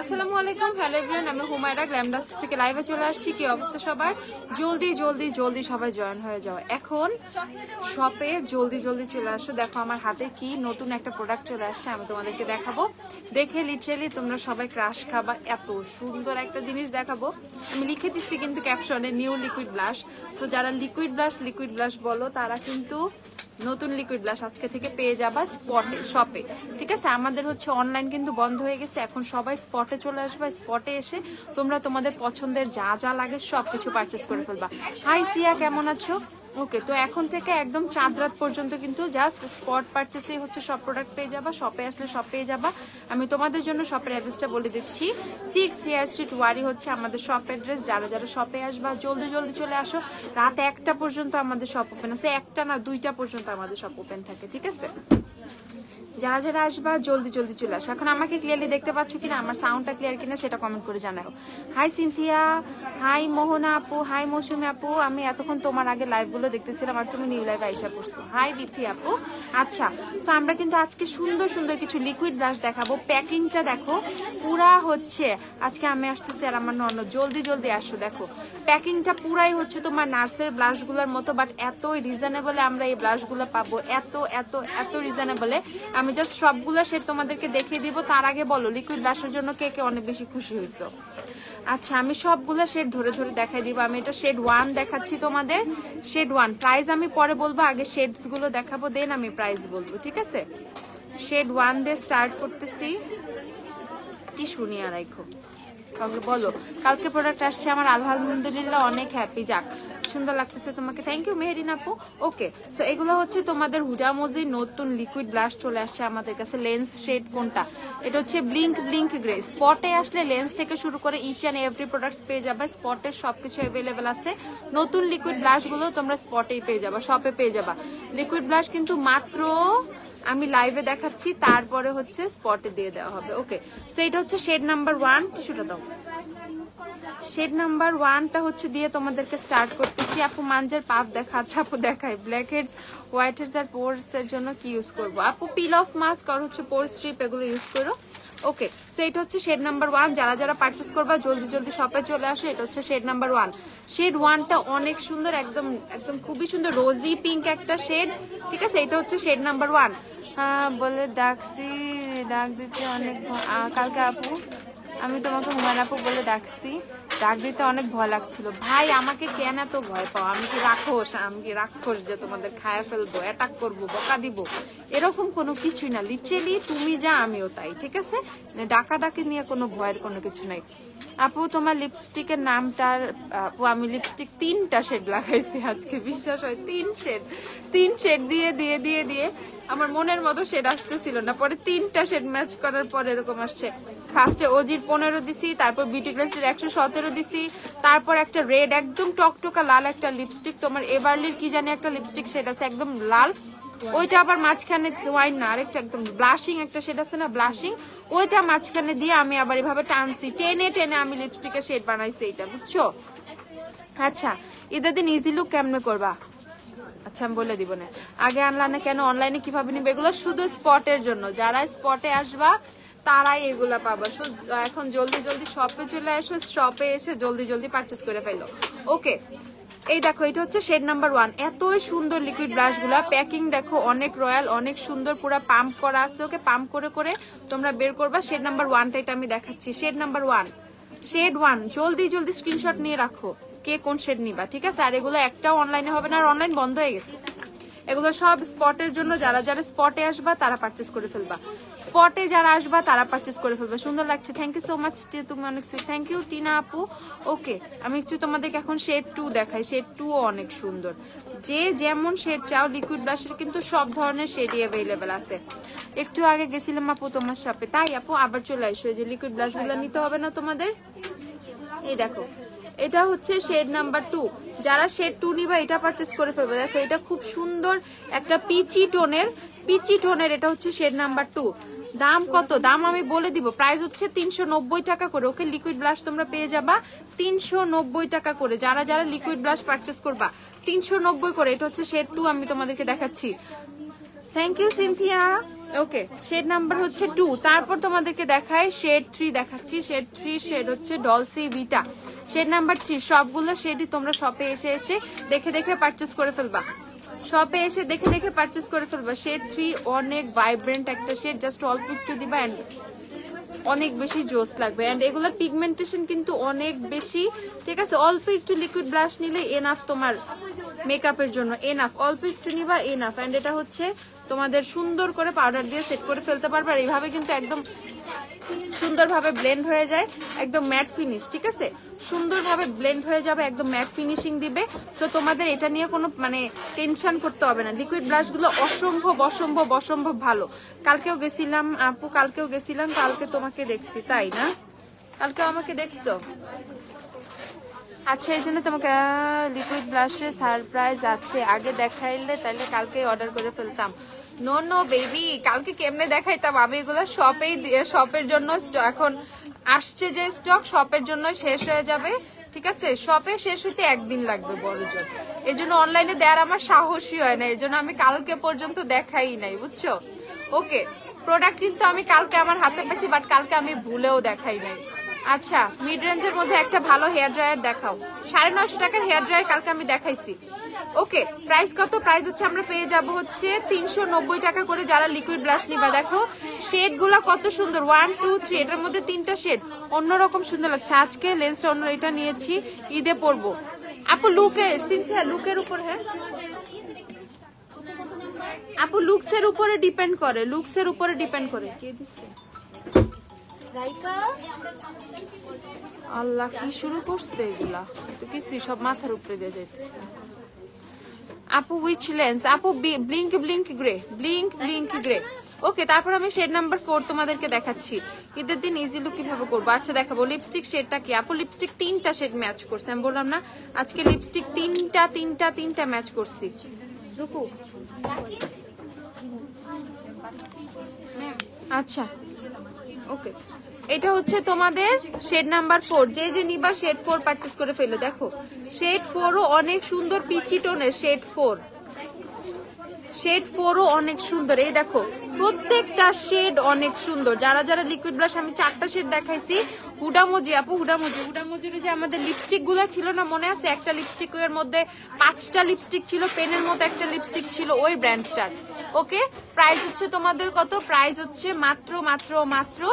আসসালামু আলাইকুম, hello everyone, আমি হুমায়রা গ্ল্যামডাস্ট থেকে লাইভে চলে আসছি। কি অবস্থা সবার? জলদি জলদি জলদি সবাই জয়েন হয়ে যাও। এখন শপে জলদি জলদি চলে আসো। দেখো আমার হাতে কি নতুন একটা প্রোডাক্ট চলে আসছে, আমি তোমাদেরকে দেখাবো। দেখে লিটারালি তোমরা সবাই ক্রাশ খাবা, এত সুন্দর একটা জিনিস দেখাবো। আমি লিখে দিচ্ছি কিন্তু ক্যাপশনে নিউ লিকুইড ব্লাশ। সো যারা লিকুইড ব্লাশ বলো তারা কিন্তু নতুন লিকুইড ব্লাশ আজকে থেকে পেয়ে যাবা স্পটে, শপে। ঠিক আছে, আমাদের হচ্ছে অনলাইন কিন্তু বন্ধ হয়ে গেছে। এখন সবাই স্পটে চলে আসবা। স্পটে এসে তোমরা তোমাদের পছন্দের যা যা লাগে সবকিছু পারচেস করে ফেলবা। হাই সিয়া, কেমন আছো? ওকে, তো এখন থেকে একদম চাঁদ রাত পর্যন্ত কিন্তু জাস্ট স্পট পারচেসেই হচ্ছে সব প্রোডাক্ট পেয়ে যাবা। শপে আসলে সব পেয়ে যাবা। আমি তোমাদের জন্য শপের অ্যাড্রেসটা বলে দিচ্ছি। 6 সিআর স্ট্রিট ওয়ারি হচ্ছে আমাদের শপ অ্যাড্রেস। যারা যারা শপে আসবা জলদি জলদি চলে আসো। রাত 1টা পর্যন্ত আমাদের শপ ওপেন আছে। 1টা না 2টা পর্যন্ত আমাদের শপ ওপেন থাকে। ঠিক আছে, যারা যারা আসবা জলদি জলদি চলে আসো। এখন আমাকে ক্লিয়ারলি দেখতে পাচ্ছ কিনা, আমার সাউন্ডটা ক্লিয়ার কিনা সেটা কমেন্ট করে জানাও। হাই সিনথিয়া, হাই মোহনা আপু, হাই মৌসুমী আপু। আমি এতক্ষণ তোমার আগে লাইভগুলো দেখতেছিলাম আর তুমি নিউ লাইভ আইসা পড়ছো। হাই বিথি আপু। আচ্ছা, তো আমরা কিন্তু আজকে সুন্দর সুন্দর কিছু লিকুইড ব্রাশ দেখাবো। প্যাকিংটা দেখো পুরা হচ্ছে, আজকে আমি আসতেছি আর আমার নন্য, জলদি জলদি আসো। দেখো প্যাকিংটা পুরাই হচ্ছে তোমার নার্সের ব্লাশগুলোর মতো, বাট এত রিজনেবলে আমরা এই ব্লাশগুলো পাবো, এত এত এত রিজনেবলে। আমি জাস্ট সবগুলো শেড তোমাদেরকে দেখিয়ে দিব। তার আগে বলো লিকুইড ব্লাশের জন্য কে কে অনেক বেশি খুশি হয়েছো? আচ্ছা, আমি সবগুলো শেড ধরে ধরে দেখাই দিব। আমি এটা শেড 1 দেখাচ্ছি তোমাদের। শেড 1 প্রাইস আমি পরে বলবো, আগে শেডস গুলো দেখাবো, দেন আমি প্রাইস বলবো। ঠিক আছে, শেড 1 দিয়ে স্টার্ট করতেছি। টিস্যু নিয়ে রাখো। কাউকে বলো কালকে প্রোডাক্ট আসছে আমার, আলহামদুলিল্লাহ অনেক হ্যাপি। যাক, সুন্দর লাগতেছে তোমাকে, থ্যাংক ইউ মেহেরিন আপু। ওকে, সো এগুলো হচ্ছে তোমাদের হুডামোজি নতুন লিকুইড ব্লাশ চলে আসছে আমাদের কাছে। লেন্স শেড কোনটা? এটা হচ্ছে ব্লিঙ্ক গ্রে। স্পটে আসলে লেন্স থেকে শুরু করে ইচ অ্যান্ড এভরি প্রোডাক্টস পেয়ে যাবে। স্পটে সবকিছু অ্যাভেলেবেল আছে। নতুন লিকুইড ব্লাশ গুলো তোমরা স্পটেই পেয়ে যাবা, শপে পেয়ে যাবা। লিকুইড ব্লাশ কিন্তু মাত্র আমি লাইভে দেখাচ্ছি, তারপরে হচ্ছে স্পটে দিয়ে দেওয়া হবে। ওকে, সো এটা হচ্ছে শেড নাম্বার 1। টিস্যুটা দাও। শেড নাম্বার 1টা হচ্ছে দিয়ে তোমাদেরকে স্টার্ট করতেছি। আপু মাঞ্জের পাপ দেখা। আচ্ছা আপু দেখাই। Black heads, white heads are পোরস এর জন্য কি ইউজ করবো? আপু পিল অফ মাস্ক আর হচ্ছে পোর স্ট্রিপ, এগুলো ইউজ করো। ওকে, সো এটা হচ্ছে শেড নাম্বার 1। যারা যারা পারচেস করবা জলদি জলদি শপে চলে আসো। এটা হচ্ছে শেড নাম্বার 1। শেড 1টা অনেক সুন্দর, একদম একদম খুবই সুন্দর, রোজি পিঙ্ক একটা শেড। ঠিক আছে, এটা হচ্ছে শেড নাম্বার 1। হ্যাঁ বলে ডাকছি, ডাক দিতে অনেক কালকে আপু আমি তোমাকে হুমায়ুন আপু বলে ডাকছি, ডাক দিতে অনেক ভয় লাগছিল। ভাই আমাকে কেন এত ভয় পাও? আমি কি রাক্ষস? আমি কি রাক্ষস যে তোমাদের খায়া ফেলবো, অ্যাটাক করবো, বকা দিব? এরকম কোনো কিছুই না। লিটারালি তুমি যা আমিও তাই। ঠিক আছে, ডাকা ডাকি নিয়ে কোনো ভয়ের কোনো কিছু নাই। আপু তোমার লিপস্টিকের নামটার, আপু আমি লিপস্টিক 3টা শেড লাগাইছি আজকে, বিশ্বাস হয়? 3 শেড দিয়ে দিয়ে দিয়ে দিয়ে আমার মনের মতো শেড আসতেছিল না। পরে 3টা শেড ম্যাচ করার পর এরকম আসছে। ফার্স্টে ওজির 15 দিছি, তারপর বিউটি গ্লেন্সের 117 দিছি, তারপর একটা রেড একদম টকটকা লাল একটা লিপস্টিক, তোমার এভারলির কি জানি একটা লিপস্টিক শেড আছে একদম লাল, ওইটা আবার মাঝখানে ওয়াইন না, আরেকটা একদম ব্লাশিং একটা শেড আছে না, ব্লাশিং, ওইটা মাঝখানে দিয়ে আমি আবার এভাবে টানছি, টেনে টেনে আমি লিপস্টিকের শেড বানাইছি এটা, বুঝছো? আচ্ছা, ঈদের দিন ইজি লুক কেমনে করবা? আচ্ছা আমি বলে দিব না। আগে আনলা না কেন? অনলাইনে কিভাবে নিবে? এগুলো শুধু স্পটের জন্য, যারা স্পটে আসবা তারাই এগুলা পাবা। এখন জলদি জলদি শপে চলে আসো, শপে এসে জলদি জলদি পারচেস করে ফেলো। ওকে, এই দেখো এটা হচ্ছে শেড নাম্বার 1। এতই সুন্দর লিকুইড ব্রাশ গুলা, প্যাকিং দেখো অনেক রয়্যাল, অনেক সুন্দর, পুরো পাম্প করা আছে। ওকে, পাম্প করে করে তোমরা বের করবা। শেড নাম্বার 1টা এটা আমি দেখাচ্ছি। শেড নাম্বার 1, শেড 1, জলদি জলদি স্ক্রিনশট নিয়ে রাখো কে কোন শেড নিবা। ঠিক আছে, আর এগুলো একটাও অনলাইনে হবে না, আর অনলাইন বন্ধ হয়ে গেছে। এগুলো সব স্পটের জন্য, যারা যারা স্পটে আসবা তারা পারচেস করে ফেলবা। স্পটে যারা আসবা তারা পারচেস করে ফেলবা। সুন্দর লাগছে, থ্যাংক ইউ সো মাচ, তুমি অনেক সুইট, থ্যাংক ইউ টিনা আপু। ওকে, আমি একটু তোমাদেরকে এখন শেড 2 দেখাই। শেড 2 অনেক সুন্দর, যে যেমন শেড চাও লিকুইড ব্লাশের কিন্তু সব ধরনের শেডই অ্যাভেলেবেল আছে। একটু আগে গেছিলাম আপু তোমার শপে, তাই আপু আবার চলে আসো, যে লিকুইড ব্লাশগুলো নিতে হবে না তোমাদের। এই দেখো এটা হচ্ছে শেড নাম্বার 2। যারা শেড 2 নিবা এটা পারচেস করে ফেলবে। দেখো এটা খুব সুন্দর একটা পিচি টোনের, এটা হচ্ছে শেড নাম্বার 2। দাম কত, দাম আমি বলে দিব, প্রাইস হচ্ছে 390 টাকা করে। ওকে, লিকুইড ব্লাশ তোমরা পেয়ে যাবা 390 টাকা করে। যারা যারা লিকুইড ব্লাশ পারচেস করবা 390 করে। এটা হচ্ছে শেড 2, আমি তোমাদেরকে দেখাচ্ছি। Thank you Cynthia. Okay, shade number হচ্ছে 2। তারপর তোমাদেরকে দেখাই শেড 3 দেখাচ্ছি। শেড 3 শেড হচ্ছে ডলসি ভিটা, শেড নাম্বার 3। সবগুলো শেডই তোমরা শপে এসে এসে দেখে দেখে পারচেস করে ফেলবা, শপে এসে দেখে দেখে পারচেস করে ফেলবা। শেড 3 অনেক ভাইব্রেন্ট একটা শেড, জাস্ট অল্প একটু দিবা এন্ড অনেক বেশি জোস লাগবে। এন্ড এগুলোর পিগমেন্টেশন কিন্তু অনেক বেশি, ঠিক আছে। অল্প একটু লিকুইড ব্লাশ নিলে এনাফ তোমার মেকআপের জন্য, এনাফ। অল্প একটু নিবা এনাফ। এন্ড এটা হচ্ছে তোমাদের সুন্দর করে পাউডার দিয়ে সেট করে ফেলতে পারবে। আর এইভাবে কিন্তু একদম সুন্দরভাবে ব্লেন্ড হয়ে যায়, একদম ম্যাট ফিনিশ, ঠিক আছে। সুন্দরভাবে ব্লেন্ড হয়ে যাবে, একদম ম্যাট ফিনিশিং দিবে। তো তোমাদের এটা নিয়ে কোনো মানে টেনশন করতে হবে না। লিকুইড ব্লাশ গুলো অসম্ভব অসম্ভব অসম্ভব ভালো। কালকেও গেছিলাম আপু, কালকেও গেছিলাম, কালকে তোমাকে দেখছি, তাই না? কালকেও আমাকে দেখছো? আচ্ছা, এই জন্য তোমাকে লিকুইড ব্লাশের সারপ্রাইজ আছে, আগে দেখাইলে তাইলে কালকে অর্ডার করে ফেলতাম। নো নো বেবি, কালকে কেমনে দেখাইতাম? আমি এগুলো শপের জন্য এখন আসছে যে স্টক, শপের জন্য শেষ হয়ে যাবে, ঠিক আছে। শপে শেষ হইতে একদিন লাগবে বড়জোর। এর জন্য অনলাইনে দেওয়ার আমার সাহসই হয় না, এর জন্য আমি কালকে পর্যন্ত দেখাই নাই, বুঝছো? ওকে, প্রোডাক্ট কিন্তু আমি কালকে আমার হাতে পেয়েছি, বাট কালকে আমি ভুলেও দেখাই নাই। আচ্ছা, মিড রেঞ্জের মধ্যে একটা ভালো হেয়ার ড্রায়ার দেখাও। 950 টাকার হেয়ার ড্রায়ার কালকে আমি দেখাইছি। ওকে, প্রাইস কত? প্রাইস হচ্ছে আমরা পেয়ে যাব হচ্ছে 390 টাকা করে। যারা লিকুইড ব্লাশ নিবা, দেখো শেড গুলা কত সুন্দর, 1 2 3, এটার মধ্যে 3টা শেড অন্যরকম সুন্দর লাগছে। আজকে লেন্সটা অন্য এটা নিয়েছি, ঈদে পরবো। আপু লুকে সিনথিয়া, লুকের উপর, হ্যাঁ আপু লুকসের উপরে ডিপেন্ড করে, লুকসের উপরে ডিপেন্ড করে। কে দিচ্ছে? আল্লাহ, কি শুরু করছে এগুলা, তো কিছুই সব মাথার উপরে দিয়ে যাইতেছে। আপু উইচ লেন্স? আপু blink blink grey, blink blink grey. Okay, তারপর আমি শেড নাম্বার 4 তোমাদেরকে দেখাচ্ছি। ঈদের দিন ইজি লুক কিভাবে করবো, আচ্ছা দেখাবো। লিপস্টিক শেডটা কি? আপু লিপস্টিক 3টা শেড ম্যাচ করছে, আমি বললাম না আজকে লিপস্টিক 3টা ম্যাচ করছি। রুকু, আচ্ছা ওকে, এটা হচ্ছে তোমাদের শেড নাম্বার 4। যে যে নিবা শেড 4 পারচেজ করে ফেলো। দেখো শেড 4ও অনেক সুন্দর, পিচি টোনের শেড 4, শেড 4ও অনেক সুন্দর। এই দেখো প্রত্যেকটা শেড অনেক সুন্দর। যারা যারা লিকুইড ব্লাশ, আমি 4টা শেড দেখাইছি। হুডামজি আপু, হুডামজির যে আমাদের লিপস্টিক গুলা ছিল না, মনে আছে? একটা লিপস্টিকের মধ্যে 5টা লিপস্টিক ছিল, পেনের মতো একটা লিপস্টিক ছিল, ওই ব্র্যান্ডটার। ওকে, প্রাইস হচ্ছে তোমাদের কত? প্রাইস হচ্ছে মাত্র মাত্র মাত্র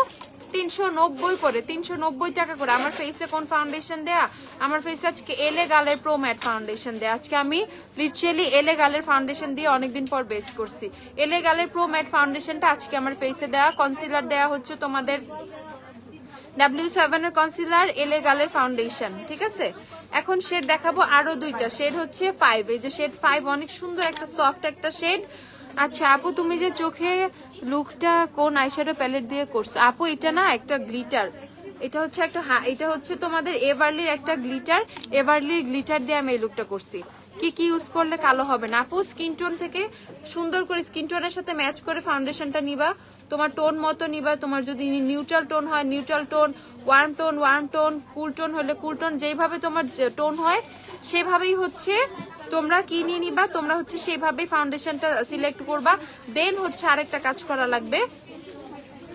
390 করে, 390 টাকা করে। আমার ফেসে কোন ফাউন্ডেশন দেয়া? আমার ফেসে আজকে এলে গালের প্রো ম্যাট ফাউন্ডেশন দেয়া। আজকে আমি লিটারালি এলে গালের ফাউন্ডেশন দিয়ে অনেকদিন পর বেস করছি। এলে গালের প্রো ম্যাট ফাউন্ডেশনটা আজকে আমার ফেসে দেয়া। কনসিলার দেয়া হচ্ছে তোমাদের W7 এর কনসিলার, এলে গালের ফাউন্ডেশন, ঠিক আছে। এখন শেড দেখাবো আরো 2টা। শেড হচ্ছে 5, এই যে শেড 5 অনেক সুন্দর একটা সফট একটা শেড। আচ্ছা আপু, তুমি যে চোখে লুকটা কোন আইশ্যাডো প্যালেট দিয়ে করছো? আপু এটা না একটা গ্লিটার, এটা হচ্ছে একটা, এটা হচ্ছে তোমাদের এভারলির একটা গ্লিটার, এভারলির গ্লিটার দিয়ে আমি এই লুকটা করছি। কি কি ইউজ করলে কালো হবে না? আপু স্কিন টোন থেকে সুন্দর করে স্কিন টোনের সাথে ম্যাচ করে ফাউন্ডেশনটা নিবা, তোমার টোন মতো নিবা। তোমার যদি নিউট্রাল টোন হয় নিউট্রাল টোন, ওয়ার্ম টোন, কুল টোন হলে কুল টোন, যেভাবে তোমার টোন হয় সেভাবেই হচ্ছে তোমরা কি নিয়ে নিবা, তোমরা হচ্ছে সেভাবেই ফাউন্ডেশনটা সিলেক্ট করবা। দেন হচ্ছে আরেকটা কাজ করা লাগবে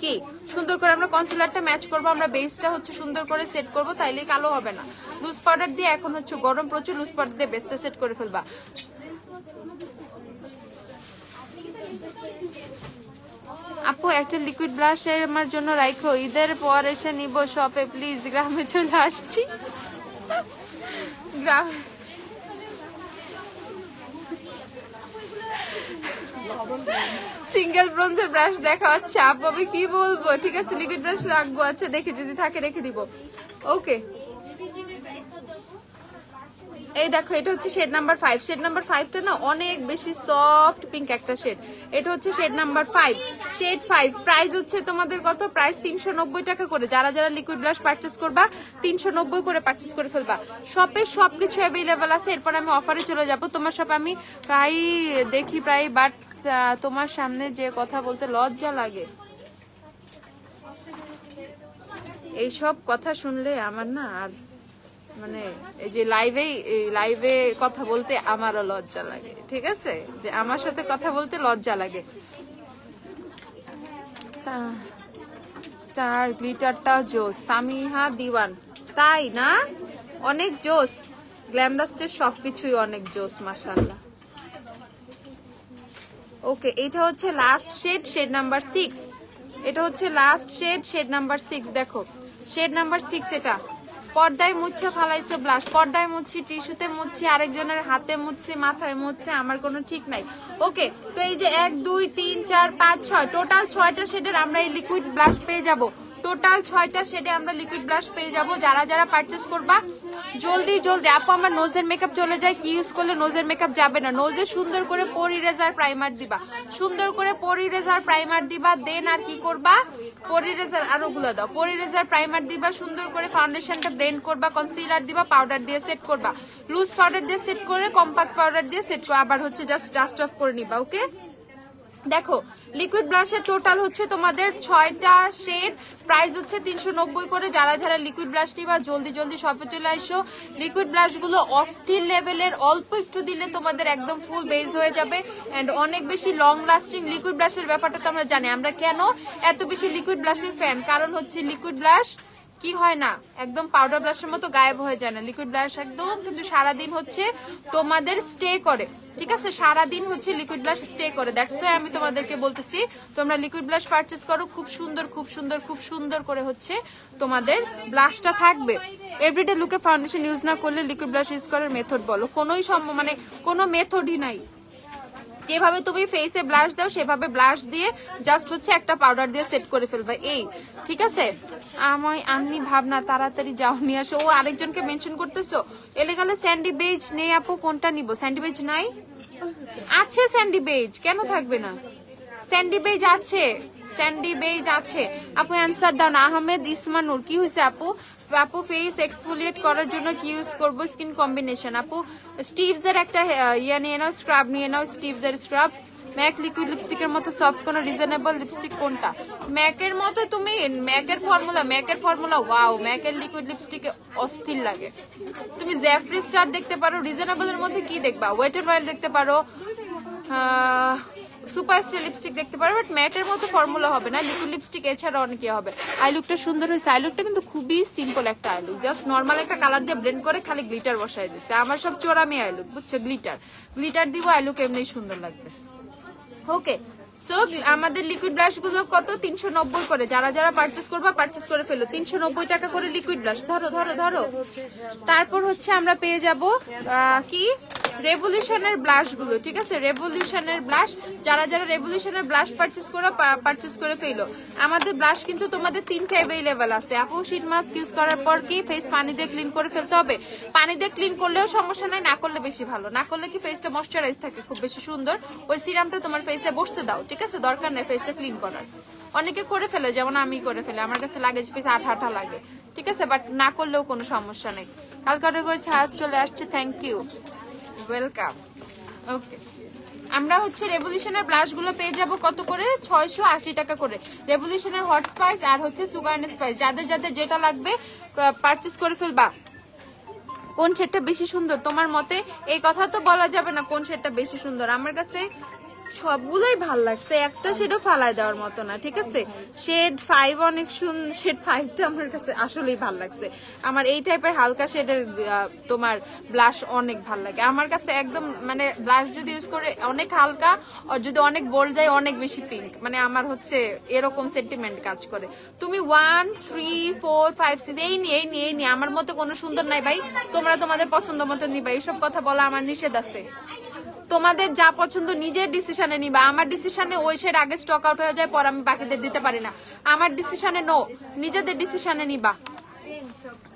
কি, সুন্দর করে আমরা কনসিলারটা ম্যাচ করবো, আমরা বেসটা হচ্ছে সুন্দর করে সেট করবো, তাইলে কালো হবে না। লুজ পাউডার দিয়ে, এখন হচ্ছে গরম প্রচুর, লুজ পাউডার দিয়ে বেসটা সেট করে ফেলবা। আপু একটা লিকুইড ব্লাশ আমার জন্য রাখো, ঈদের পর এসে নিব শপে প্লিজ, গ্রামে চলে আসছি। গ্রামে সিঙ্গেল ব্রোঞ্জের ব্রাশ দেখা হচ্ছে আপু, আমি কি বলবো, ঠিক আছে লিকুইড ব্রাশ রাখবো, আচ্ছা দেখি যদি থাকে রেখে দিব। ওকে, এই দেখো এটা হচ্ছে শেড নাম্বার 5। শেড নাম্বার 5টা না অনেক বেশি সফট পিঙ্ক একটা শেড। এটা হচ্ছে শেড নাম্বার 5, শেড 5। প্রাইস হচ্ছে তোমাদের কত? প্রাইস 390 টাকা করে। যারা যারা লিকুইড ব্লাশ পারচেস করবা 390 করে পারচেস করে ফেলবা। শপে সবকিছু অ্যাভেলেবেল আছে। এরপর আমি অফারে চলে যাব। তোমার শপে আমি প্রায় দেখি প্রায়, বাট তোমার সামনে যে কথা বলতে লজ্জা লাগে। এইসব কথা শুনলে আমার না আর মানে এই যে লাইভে কথা বলতে আমারও লজ্জা লাগে, ঠিক আছে, যে আমার সাথে কথা বলতে লজ্জা লাগে। তার গ্লিটারটাও জোস, সামিহা দিওয়ান, তাই না? অনেক জোস, গ্ল্যামডাস্টের সবকিছুই অনেক জোস মাশাআল্লাহ। ওকে, এটা হচ্ছে লাস্ট শেড, শেড নাম্বার 6। এটা হচ্ছে লাস্ট শেড, শেড নাম্বার 6। দেখো শেড নাম্বার 6। এটা পর্দায় মুছে ফালাইছে ব্লাশ, পর্দায় মুছি, টিস্যুতে মুছি, আরেকজনের হাতে মুছি, মাথায় মুছে, আমার কোনো ঠিক নাই। ওকে, তো এই যে 1 2 3 4 5 6 টোটাল 6টা শেডের আমরা এই লিকুইড ব্লাশ পেয়ে যাব। টোটাল 6টা শেডে আমরা লিকুইড ব্লাশ পেয়ে যাব। যারা যারা পারচেজ করবা জলদি জলদি। আপু আমার নোজের মেকআপ চলে যায়, কি ইউজ করলে নোজের মেকআপ যাবে না? নোজে সুন্দর করে পোর ইরেজার প্রাইমার দিবা, সুন্দর করে পোর ইরেজার প্রাইমার দিবা। দেন আর কি করবা? পোর ইরেজার আরো গুলো দাও, পোর ইরেজার প্রাইমার দিবা, সুন্দর করে ফাউন্ডেশনটা ব্লেন্ড করবা, কনসিলার দিবা, পাউডার দিয়ে সেট করবা, লুজ পাউডার দিয়ে সেট করে কম্পাক্ট পাউডার দিয়ে সেট করে আবার হচ্ছে জাস্ট ডাস্ট অফ করে নিবা। ওকে, দেখো লিকুইড ব্লাশের টোটাল হচ্ছে তোমাদের 6টা শেড, প্রাইস হচ্ছে 390 করে। যারা যারা লিকুইড ব্লাশ নিবা জলদি জলদি শপে চলে আসো। লিকুইড ব্লাশ গুলো অস্থির লেভেলের, অল্প একটু দিলে তোমাদের একদম ফুল বেজ হয়ে যাবে এন্ড অনেক বেশি লং লাস্টিং। লিকুইড ব্লাশের ব্যাপারটা তো আমরা জানি, আমরা কেন এত বেশি লিকুইড ব্লাশের ফ্যান, কারণ হচ্ছে লিকুইড ব্লাশ কি হয় না একদম পাউডার ব্লাশের মতো গায়েব হয়ে যায় না। লিকুইড ব্লাশ একদম কিন্তু সারাদিন হচ্ছে তোমাদের স্টে করে, ঠিক আছে, সারাদিন হচ্ছে লিকুইড ব্লাশ স্টে করে। দ্যাটস ওয়াই আমি তোমাদেরকে বলতেছি তোমরা লিকুইড ব্লাশ পারচেজ করো, খুব সুন্দর খুব সুন্দর খুব সুন্দর করে হচ্ছে তোমাদের ব্লাশটা থাকবে। এভরিডে লুকে ফাউন্ডেশন ইউজ না করলে লিকুইড ব্লাশ ইউজ করার মেথড বলো? কোনোই মানে কোনো মেথডই নাই। যেভাবে তুমি ফেসে ব্লাশ দাও সেভাবে ব্লাশ দিয়ে জাস্ট হচ্ছে একটা পাউডার দিয়ে সেট করে ফেলবে, এই ঠিক আছে। আমি ভাবনা তাড়াতাড়ি যাও নিয়ে আসো। ও আরেকজনকে মেনশন করতেছো, এলে গেলে স্যান্ডি বেজ নেই আপু, কোনটা নিব? স্যান্ডি বেজ নাই? আছে স্যান্ডি বেজ, কেন থাকবে না? স্যান্ডি বেজ আছে, স্যান্ডি বেজ আছে। আপু অ্যান্সার দাও না। আহমেদ ইসমানুর, কি হয়েছে আপু? আপু ফেস এক্সফোলিয়েট করার জন্য কি ইউজ করবো? Skin combination. আপু স্টিভস এর একটা ইয়া নিয়ে নাও, স্ক্রাব নিয়ে নাও, স্টিভস এর স্ক্রাব। ম্যাক লিকুইড লিপস্টিকের মতো সফট কোন রিজনেবল লিপস্টিক কোনটা? ম্যাকের মতো তুমি ম্যাকের ফর্মুলা ওয়াও, ম্যাকের লিকুইড লিপস্টিক অস্থির লাগে। তুমি জ্যাফরি স্টার দেখতে পারো। রিজনেবল এর মধ্যে কি দেখবা? ওয়েট এন্ড ওয়াইল্ড দেখতে পারো, সুপার স্টার লিপস্টিক দেখতে পারো, বাট ম্যাটের মতো ফর্মুলা হবে না। লিকুইড লিপস্টিক এছাড়া অনেকে হবে। আই লুকটা সুন্দর হয়েছে। আই লুকটা কিন্তু খুবই সিম্পল একটা আই লুক, জাস্ট নর্মাল একটা কালার দিয়ে ব্লেন্ড করে খালি গ্লিটার বসাই দিচ্ছে। আমার সব চোরামি আই লুক, বুঝছো? গ্লিটার দিব, আই লুক এমনি সুন্দর লাগবে। ওকে, সো আমাদের লিকুইড ব্লাশ গুলো কত? 390 করে। যারা যারা পারচেজ করবা পারচেজ করে ফেলো। 390 টাকা করে লিকুইড ব্লাশ। ধরো ধরো ধরো। তারপর হচ্ছে আমরা পেয়ে যাব কি রেভলিউশনের ব্লাশ গুলো, ঠিক আছে, রেভলিউশনের ব্লাশ। যারা যারা রেভলিউশনের ব্লাশ পারচেজ করে ফেলো। আমাদের ব্লাশ কিন্তু তোমাদের 3টা অ্যাভেলেবেল আছে। আপু শীট মাস্ক ইউজ করার পর কি ফেস পানি দিয়ে ক্লিন করে ফেলতে হবে? পানি দিয়ে ক্লিন করলেও সমস্যা নাই, না করলে বেশি ভালো। না করলে কি ফেসটা ময়শ্চারাইজ থাকে খুব বেশি সুন্দর, ওই সিরামটা তোমার ফেসে বসতে দাও, ঠিক আছে, দরকার নেই ফেসটা ক্লিন করার। অনেকে করে ফেলে, যেমন আমি করে ফেলে, আমার কাছে লাগে যে ফেস আঠা আঠা লাগে, ঠিক আছে, বাট না করলেও কোনো সমস্যা নেই। কালকে অর্ডার করেছে, আজ চলে আসছে, থ্যাংক ইউ, ওয়েলকাম। ওকে, আমরা হচ্ছে রেভলিউশনের ব্লাশ গুলো পেয়ে যাবো কত করে? 680 টাকা করে। রেভলিউশনের হট স্পাইস আর হচ্ছে সুগার এন্ড স্পাইস, যাদের যাদের যেটা লাগবে পারচেজ করে ফেলবা। কোন শেডটা বেশি সুন্দর তোমার মতে? এই কথা তো বলা যাবে না কোন শেডটা বেশি সুন্দর। আমার কাছে সবগুলোই ভাল লাগছে, একটা শেডও ফালাই দেওয়ার মতো না, ঠিক আছে। শেড 5 অনেক সুন্দর, শেড 5টা আমার কাছে আসলেই ভাল লাগছে। আমার এই টাইপের হালকা শেডের তোমার ব্লাশ অনেক ভাল লাগে আমার কাছে। একদম মানে ব্লাশ যদি ইউজ করে অনেক হালকা, আর যদি অনেক বোল্ড দেয় অনেক বেশি পিঙ্ক, মানে আমার হচ্ছে এরকম সেন্টিমেন্ট কাজ করে। তুমি 1 3 4 5 6 এই নিয়ে আমার মতো কোনো সুন্দর নাই ভাই, তোমরা তোমাদের পছন্দ মতো নিবা। এইসব কথা বলা আমার নিষেধ আছে। তোমাদের যা পছন্দ নিজের ডিসিশনে নিবা। আমার ডিসিশনে ওই শেড আগে স্টক আউট হয়ে যায়, পর আমি বাকিদের দিতে পারি না। আমার ডিসিশনে নো, নিজেদের ডিসিশনে নিবা।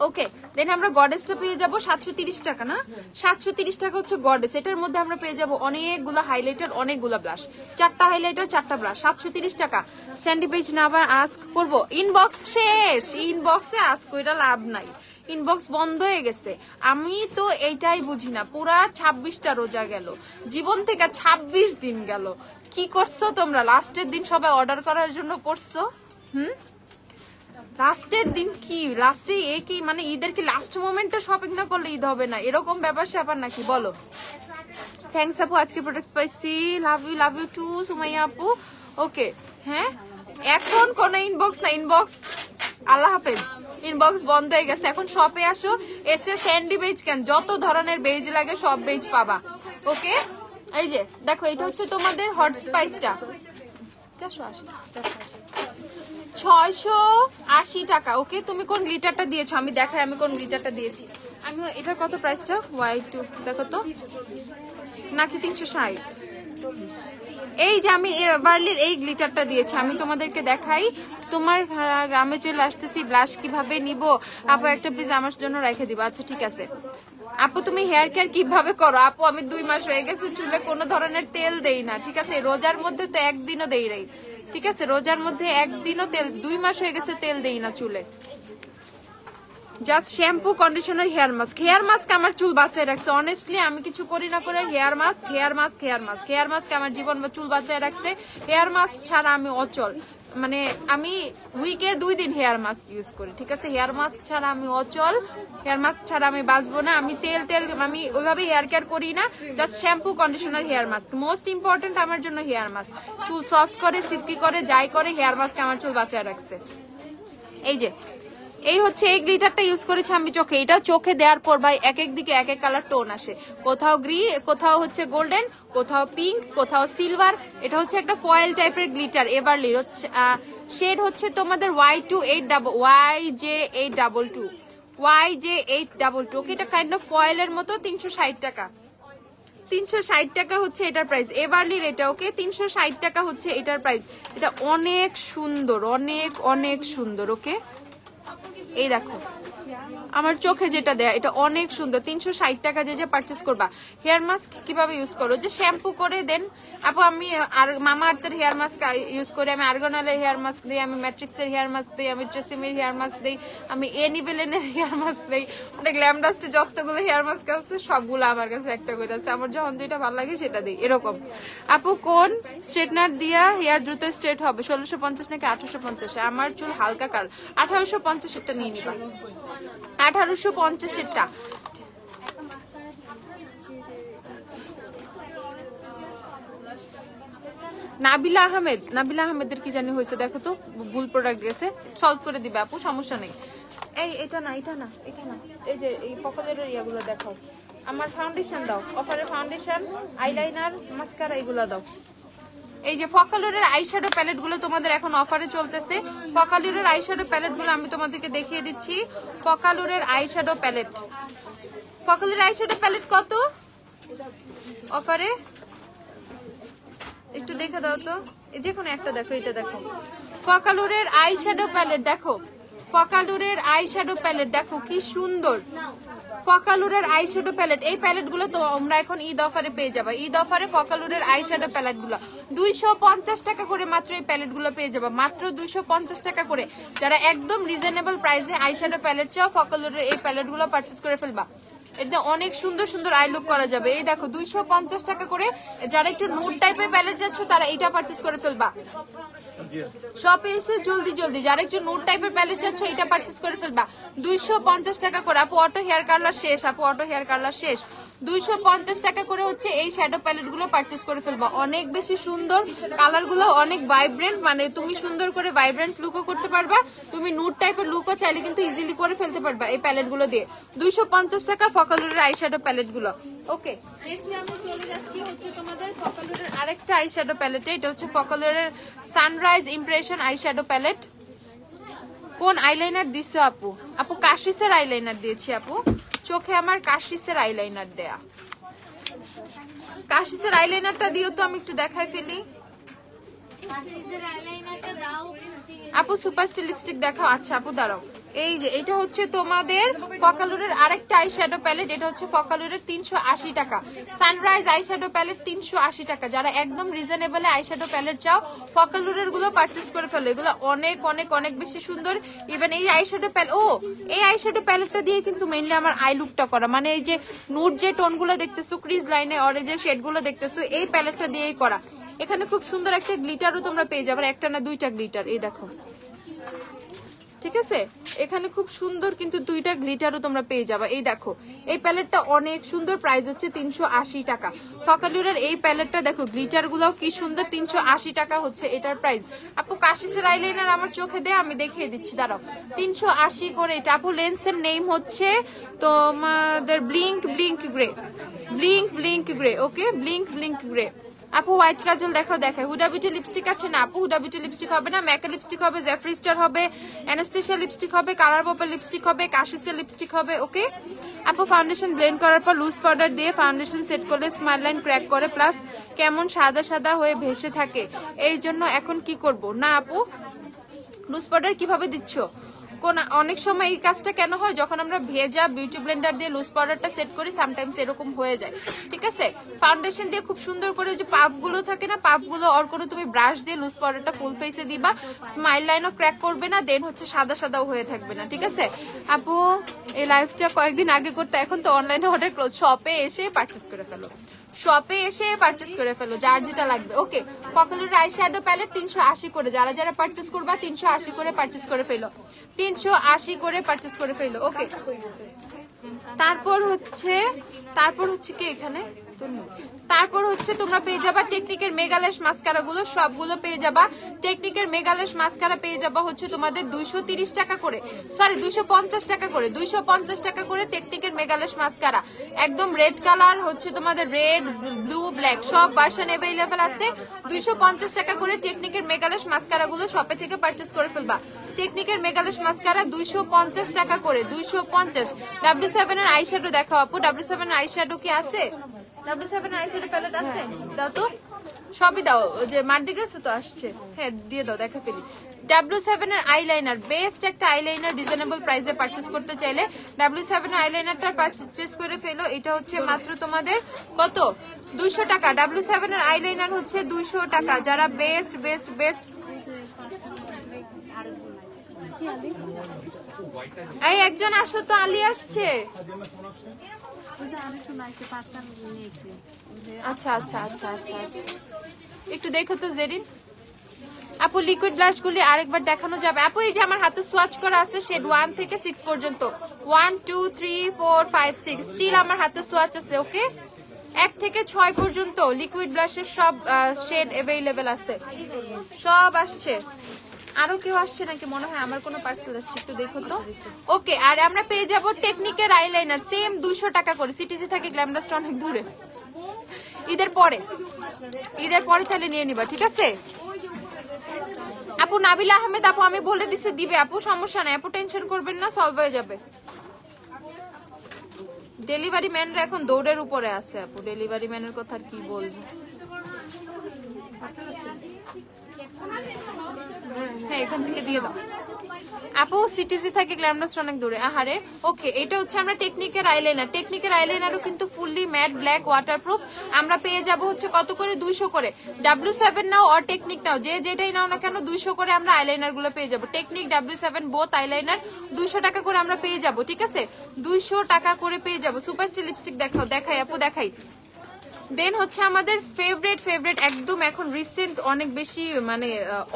ওকে, দেন আমরা গডেসটা পেয়ে যাবো 730 টাকা না? 730 টাকা হচ্ছে গডেস। এটার মধ্যে আমরা পেয়ে যাবো অনেকগুলো হাইলাইটার, অনেকগুলো ব্লাশ, 4টা হাইলাইটার 4টা ব্লাশ, 730 টাকা। স্যান্ডি পেজ না আবার আস্ক করবো? ইনবক্স শেষ, ইনবক্সে আস্ক কইরা লাভ নাই, ইনবক্স বন্ধ হয়ে গেছে। আমি তো এইটাই বুঝি না, পুরা 26টা রোজা গেল, জীবন থেকে 26 দিন গেল, কি করছো তোমরা? লাস্টের দিন সবাই অর্ডার করার জন্য করছো। লাস্টের দিন কি লাস্টে কি মানে ঈদের কি লাস্ট মোমেন্টে শপিং না করলে ঈদ হবে না, এরকম ব্যাপার স্যাপার নাকি বলো? থ্যাংকস আপু, আজকে প্রোডাক্টস পাইছি, লাভ ইউ টু সুমাইয়া আপু। ওকে হ্যাঁ, এখন কোন ইনবক্স না, ইনবক্স আল্লাহ হাফেজ, ইনবক্স বন্ধ হয়ে গেছে। এখন শপে আসো, এসে স্যান্ডি বেজ কেন, যত ধরনের বেজ লাগে সব বেজ পাবা। ওকে এই যে দেখো, এটা হচ্ছে তোমাদের হট স্পাইসটা 680 টাকা। ওকে তুমি কোন গ্লিটারটা দিয়েছো আমি দেখাই, আমি কোন গ্লিটারটা দিয়েছি। আমি এটার কত প্রাইসটা হোয়াইট টু দেখো তো, নাকি 360? এই যে আমি বার্লির এই গ্লিটারটা দিয়েছি, আমি তোমাদেরকে দেখাই। তোমার গ্রামে চলে আসতেছি, ব্লাশ কিভাবে নিব আপু, একটা প্লিজ আমার জন্য রেখে দিবা। আচ্ছা ঠিক আছে আপু। তুমি হেয়ার কেয়ার কিভাবে করো আপু? আমি 2 মাস হয়ে গেছে চুলে কোনো ধরনের তেল দেই না, ঠিক আছে? রোজার মধ্যে তো একদিনও দেই নাই, ঠিক আছে? রোজার মধ্যে একদিনও তেল, 2 মাস হয়ে গেছে তেল দেই না চুলে। Just shampoo, conditioner, hair mask. Hair mask আমার চুল বাঁচায় রাখছে, অনেস্টলি আমি কিছু করি না করে hair mask, hair mask, hair mask, hair mask আমার জীবন বা চুল বাঁচায় রাখছে। হেয়ার মাস্ক ছাড়া আমি অচল, মানে আমি উইকে 2 দিন হেয়ার মাস্ক ইউজ করি, ঠিক আছে? হেয়ার মাস্ক ছাড়া আমি অচল, হেয়ার মাস্ক ছাড়া আমি বাঁচবো না। আমি তেল আমি ওইভাবে হেয়ার কেয়ার করি না, just shampoo, conditioner, hair mask most important আমার জন্য। হেয়ার মাস্ক চুল সফট করে, সিল্কি করে, যাই করে, হেয়ার মাস্ক আমার চুল বাঁচায় রাখছে। এই যে এই হচ্ছে এই গ্লিটারটা ইউজ করেছি আমি চোখে। এটা চোখে দেওয়ার পর ভাই এক এক দিকে এক এক কালার টোন আসে, কোথাও গ্রিন, কোথাও হচ্ছে গোল্ডেন, কোথাও পিঙ্ক, কোথাও সিলভার। এটা হচ্ছে একটা ফয়েল টাইপের গ্লিটার, এভারলির হচ্ছে শেড হচ্ছে তোমাদের YJ822। ওকে এটা কাইন্ড অফ ফয়েলের মতো, 360 টাকা। 360 টাকা হচ্ছে এটার প্রাইস, এভারলির এটা। ওকে 360 টাকা হচ্ছে এটার প্রাইস। এটা অনেক সুন্দর, অনেক অনেক সুন্দর। ওকে এই দেখো আমার চোখে যেটা দেয়া, এটা অনেক সুন্দর। 360 টাকা যে যে পারচেস করবা। হেয়ার মাস্ক কিভাবে ইউজ করো, যে শ্যাম্পু করে দেন আপু। আমি আর মামা আর্থের হেয়ার মাস্ক ইউজ করি, আমি আর্গনালের হেয়ার মাস্ক দিই, আমি ম্যাট্রিক্সের হেয়ার মাস্ক দিই, আমি ট্রেসিমির হেয়ার মাস্ক দিই, আমি এনিবেলেনের হেয়ার মাস্ক দিই। অনেক গ্ল্যামডাস্টে যতগুলো হেয়ার মাস্ক আছে সবগুলো আমার কাছে একটা করে আছে, আমার যখন যেটা ভালো লাগে সেটা দিই। এরকম আপু কোন স্ট্রেটনার দিয়া হেয়ার দ্রুত স্ট্রেট হবে, 1650 নাকি 1850? আমার চুল হালকা কাল, 1850 একটা নিয়ে নিবা, 1850-এরটা। নাবিলা আহমেদের কি জানি হয়েছে, দেখো তো ভুল প্রোডাক্ট গেছে, সলভ করে দিবে আপু, সমস্যা নেই। এটা না, এই যে এই পকেটের ইয়াগুলো দেখাও। আমার ফাউন্ডেশন দাও, অফারে ফাউন্ডেশন, আইলাইনার, মাস্কারা এগুলো দাও। এই যে ফকালুরের আইশ্যাডো প্যালেট গুলো তোমাদের এখন অফারে চলতেছে। ফকালুরের আইশ্যাডো প্যালেট গুলো আমি তোমাদেরকে দেখিয়ে দিচ্ছি। ফকালুরের আইশ্যাডো প্যালেট কত অফারে একটু দেখে দাও তো, যে কোনো একটা দেখো, এটা দেখো ফকালুরের আইশ্যাডো প্যালেট, দেখো ফকালুরের আইশ্যাডো প্যালেট, দেখো কি সুন্দর ফকালুরের আইশ্যাডো প্যালেট। এই প্যালেট গুলো তো আমরা এখন ঈদ অফারে পেয়ে যাবা, ঈদ অফারে ফকালুরের আইশ্যাডো প্যালেট গুলো 250 টাকা করে মাত্র। এই প্যালেট গুলো পেয়ে যাবা মাত্র 250 টাকা করে। যারা একদম রিজনেবল প্রাইসে আইশ্যাডো প্যালেট চাও, ফকালুরের এই প্যালেট গুলো পারচেস করে ফেলবা। এটা অনেক সুন্দর সুন্দর আই লুক করা যাবে। এই দেখো 250 টাকা করে। যারা একটু নুড টাইপের প্যালেট যাচ্ছ তারা এটা পারচেস করে ফেলবা শপে এসে জলদি জলদি। যারা একটু নুড টাইপের প্যালেট যাচ্ছ এটা পারচেস করে ফেলবা 250 টাকা করে। আপু অটো হেয়ার কালার শেষ, আপু অটো হেয়ার কালার শেষ। 250 টাকা করে হচ্ছে এই শ্যাডো প্যালেট গুলো পারচেস করে ফেলবা। অনেক বেশি সুন্দর কালার গুলো, অনেক ভাইব্রেন্ট, মানে তুমি সুন্দর করে ভাইব্রেন্ট লুকও করতে পারবা, তুমি নুড টাইপের লুকও চাইলে কিন্তু ইজিলি করে ফেলতে পারবা এই প্যালেট গুলো দিয়ে। 250 টাকা ফকালুরের আইশ্যাডো প্যালেট গুলো। ওকে নেক্সট আমি চলে যাচ্ছি হচ্ছে তোমাদের ফকালুরের আরেকটা আইশ্যাডো প্যালেটে। এটা হচ্ছে ফকালুরের সানরাইজ ইমপ্রেশন আইশ্যাডো প্যালেট। কোন আইলাইনার দিছো আপু? আপু কাশিসের আইলাইনার দিয়েছি আপু, চোখে আমার কাশিসের আইলাইনার দেয়া। কাশিসের আইলাইনারটা দিও তো, আমি একটু দেখাই ফেলি। আপু সুপারস্টার লিপস্টিক দেখাও। আচ্ছা আপু দাঁড়াও, এই যে এটা হচ্ছে তোমাদের ফকালুরের আরেকটা আইশ্যাডো প্যালেট। এটা হচ্ছে ফকালুরের 380 টাকা সানরাইজ আইশ্যাডো প্যালেট, 380 টাকা। যারা একদম রিজনেবল আইশ্যাডো প্যালেট চাও ফকালুরের গুলো পারচেস করে ফেলো। এগুলো অনেক অনেক অনেক বেশি সুন্দর। ইভেন এই আইশ্যাডো প্যালেট, এই আইশ্যাডো প্যালেটটা দিয়ে কিন্তু মেইনলি আমার আই লুকটা করা, মানে এই যে নুড যে টোন গুলো দেখতেছো, ক্রিজ লাইনে অরেঞ্জের শেড গুলো দেখতেছো, এই প্যালেটটা দিয়েই করা। এখানে খুব সুন্দর একটা গ্লিটারও তোমরা পেয়ে যাবে, একটা না দুইটা গ্লিটার। এই দেখো ঠিক আছে, এখানে খুব সুন্দর কিন্তু দুইটা গ্লিটারও তোমরা পেয়ে যাবা। এই দেখো এই প্যালেটটা অনেক সুন্দর, প্রাইস হচ্ছে 380 টাকা। ফকালুরের এই প্যালেটটা দেখো, গ্লিটার গুলাও কি সুন্দর, 380 টাকা হচ্ছে এটার প্রাইস। আপু কাশিসের আইলাইনার আমার চোখে দে, আমি দেখিয়ে দিচ্ছি, দাঁড়াও। 380 করে এটা। আপু লেন্সের নেম হচ্ছে তোমাদের blink blink grey, blink blink grey. Okay, blink blink grey. আপু হোয়াইট কাজল দেখাও, দেখায়। হুডা বিউটি লিপস্টিক আছে না আপু? হুডা বিউটি লিপস্টিক হবে না, ম্যাকা লিপস্টিক হবে, জেফরি স্টার হবে, অ্যানাস্টেশিয়া লিপস্টিক হবে, কালার পপের লিপস্টিক হবে, কাশিসের লিপস্টিক হবে। ওকে আপু, ফাউন্ডেশন ব্লেন্ড করার পর লুজ পাউডার দিয়ে ফাউন্ডেশন সেট করলে স্মাইল লাইন ক্র্যাক করে, প্লাস কেমন সাদা সাদা হয়ে ভেসে থাকে। এই জন্য এখন কি করব না আপু, লুজ পাউডার কিভাবে দিচ্ছ? অনেক সময় এই কাজটা কেন হয়, যখন আমরা ভেজা বিউটি ব্লেন্ডার দিয়ে লুজ পাউডারটা সেট করি, সামটাইমস এরকম হয়ে যায়। ঠিক আছে, ফাউন্ডেশন দিয়ে খুব সুন্দর করে যে পাফ গুলো থাকে না, পাফ গুলো অর কোনো তুমি ব্রাশ দিয়ে লুজ পাউডারটা ফুল ফেসে দিবা, স্মাইল লাইনও ক্র্যাক করবে না, দেন হচ্ছে সাদা সাদাও হয়ে থাকবে না। ঠিক আছে আপু, এই লাইফটা কয়েকদিন আগে করতে, এখন তো অনলাইনে অর্ডার ক্লোজ, শপে এসে পারচেস করে ফেলো, শপে এসে পারচেস করে ফেলো যার যেটা লাগবে। ওকে, ফকালুর আই শ্যাডো প্যালেট 380 করে, যারা যারা পারচেস করবা 380 করে পারচেস করে ফেলো, 380 করে পারচেস করে ফেলো। ওকে, তারপর হচ্ছে কি এখানে, তারপর হচ্ছে তোমরা পেয়ে যাবা টেকনিকের মেগালেশ মাস্কারা গুলো, সবগুলো পেয়ে যাবা। টেকনিকের মেগালেশ মাস্কারা পেয়ে যাবা হচ্ছে তোমাদের 230 টাকা করে, সরি 250 টাকা করে, 250 টাকা করে টেকনিকের মেগালেশ মাস্কারা। একদম রেড কালার হচ্ছে তোমাদের, রেড ব্লু ব্ল্যাক সব ভার্সন अवेलेबल আছে। 250 টাকা করে টেকনিকের মেগালেশ মাস্কারা গুলো শপে থেকে পারচেস করে ফেলবা। টেকনিকের মেগালেশ মাস্কারা 250 টাকা করে, 250। W7 এর আইশ্যাডো দেখাও আপু, W7 এর আইশ্যাডো কি আছে? W7 আইশ্যাডো প্যালেট আছে, দাও তো, সবই দাও। যে মার্দি গ্রেসে তো আসছে, হ্যাঁ দিয়ে দাও, দেখা ফেলি। W7 এর আইলাইনার, বেস্ট একটা আইলাইনার, রিজনেবল প্রাইসে পারচেজ করতে চাইলে W7 এর আইলাইনারটা পারচেজ করে ফেলো। এটা হচ্ছে মাত্র তোমাদের কত, 200 টাকা। W7 এর আইলাইনার হচ্ছে 200 টাকা। যারা বেস্ট বেস্ট বেস্ট, এই একজন আসো তো, আলী আসছে। আচ্ছা আচ্ছা আচ্ছা আচ্ছা আচ্ছা, একটু দেখো তো জেরিন। আপু লিকুইড ব্লাশ গুলি আরেকবার দেখানো যাবে আপু? এই যে আমার হাতে সোয়াচ করা আছে শেড 1 থেকে 6 পর্যন্ত, 1 2 3 4 5 6 স্টিল আমার হাতে সোয়াচ আছে। ওকে, 1 থেকে 6 পর্যন্ত লিকুইড ব্লাশের সব শেড अवेलेबल আছে, সব আসছে। আরো কেউ আসছে নাকি? মনে হয় আমার কোনো পার্সেল আসছে, একটু দেখো তো। ওকে, আর আমরা পেয়ে যাব টেকনিকের আইলাইনার সেম 200 টাকা করে। সিটিজি থেকে গ্ল্যামডাস্ট অনেক দূরে, ঈদের পরে তাহলে নিয়ে নিবা। ঠিক আছে আপু, নাবিলা আহমেদ আপু আমি বলে দিছি দিবে আপু, সমস্যা নাই আপু, টেনশন করবেন না, সলভ হয়ে যাবে। ডেলিভারি ম্যানরা এখন দৌড়ের উপরে আছে আপু, ডেলিভারি ম্যানের কথা আর কি বলবো। হ্যাঁ এখান থেকে দিয়ে দাও আপু, সিটিজি থেকে গ্ল্যামডাস্ট অনেক দূরে। আহারে, ওকে, এটা হচ্ছে আমরা টেকনিকের আইলাইনার। টেকনিকের আইলাইনারও কিন্তু ফুললি ম্যাট ব্ল্যাক ওয়াটারপ্রুফ। আমরা পেয়ে যাব হচ্ছে কত করে, 200 করে। W7 নাও আর টেকনিক নাও, যে যেটাই নাও না কেন 200 করে আমরা আইলাইনার গুলো পেয়ে যাবো। টেকনিক W7 বোথ আইলাইনার 200 টাকা করে আমরা পেয়ে যাব। ঠিক আছে, 200 টাকা করে পেয়ে যাবো। সুপারস্টার লিপস্টিক দেখাও, দেখাই আপু দেখাই। দেন হচ্ছে আমাদের ফেভারিট একদম এখন রিসেন্ট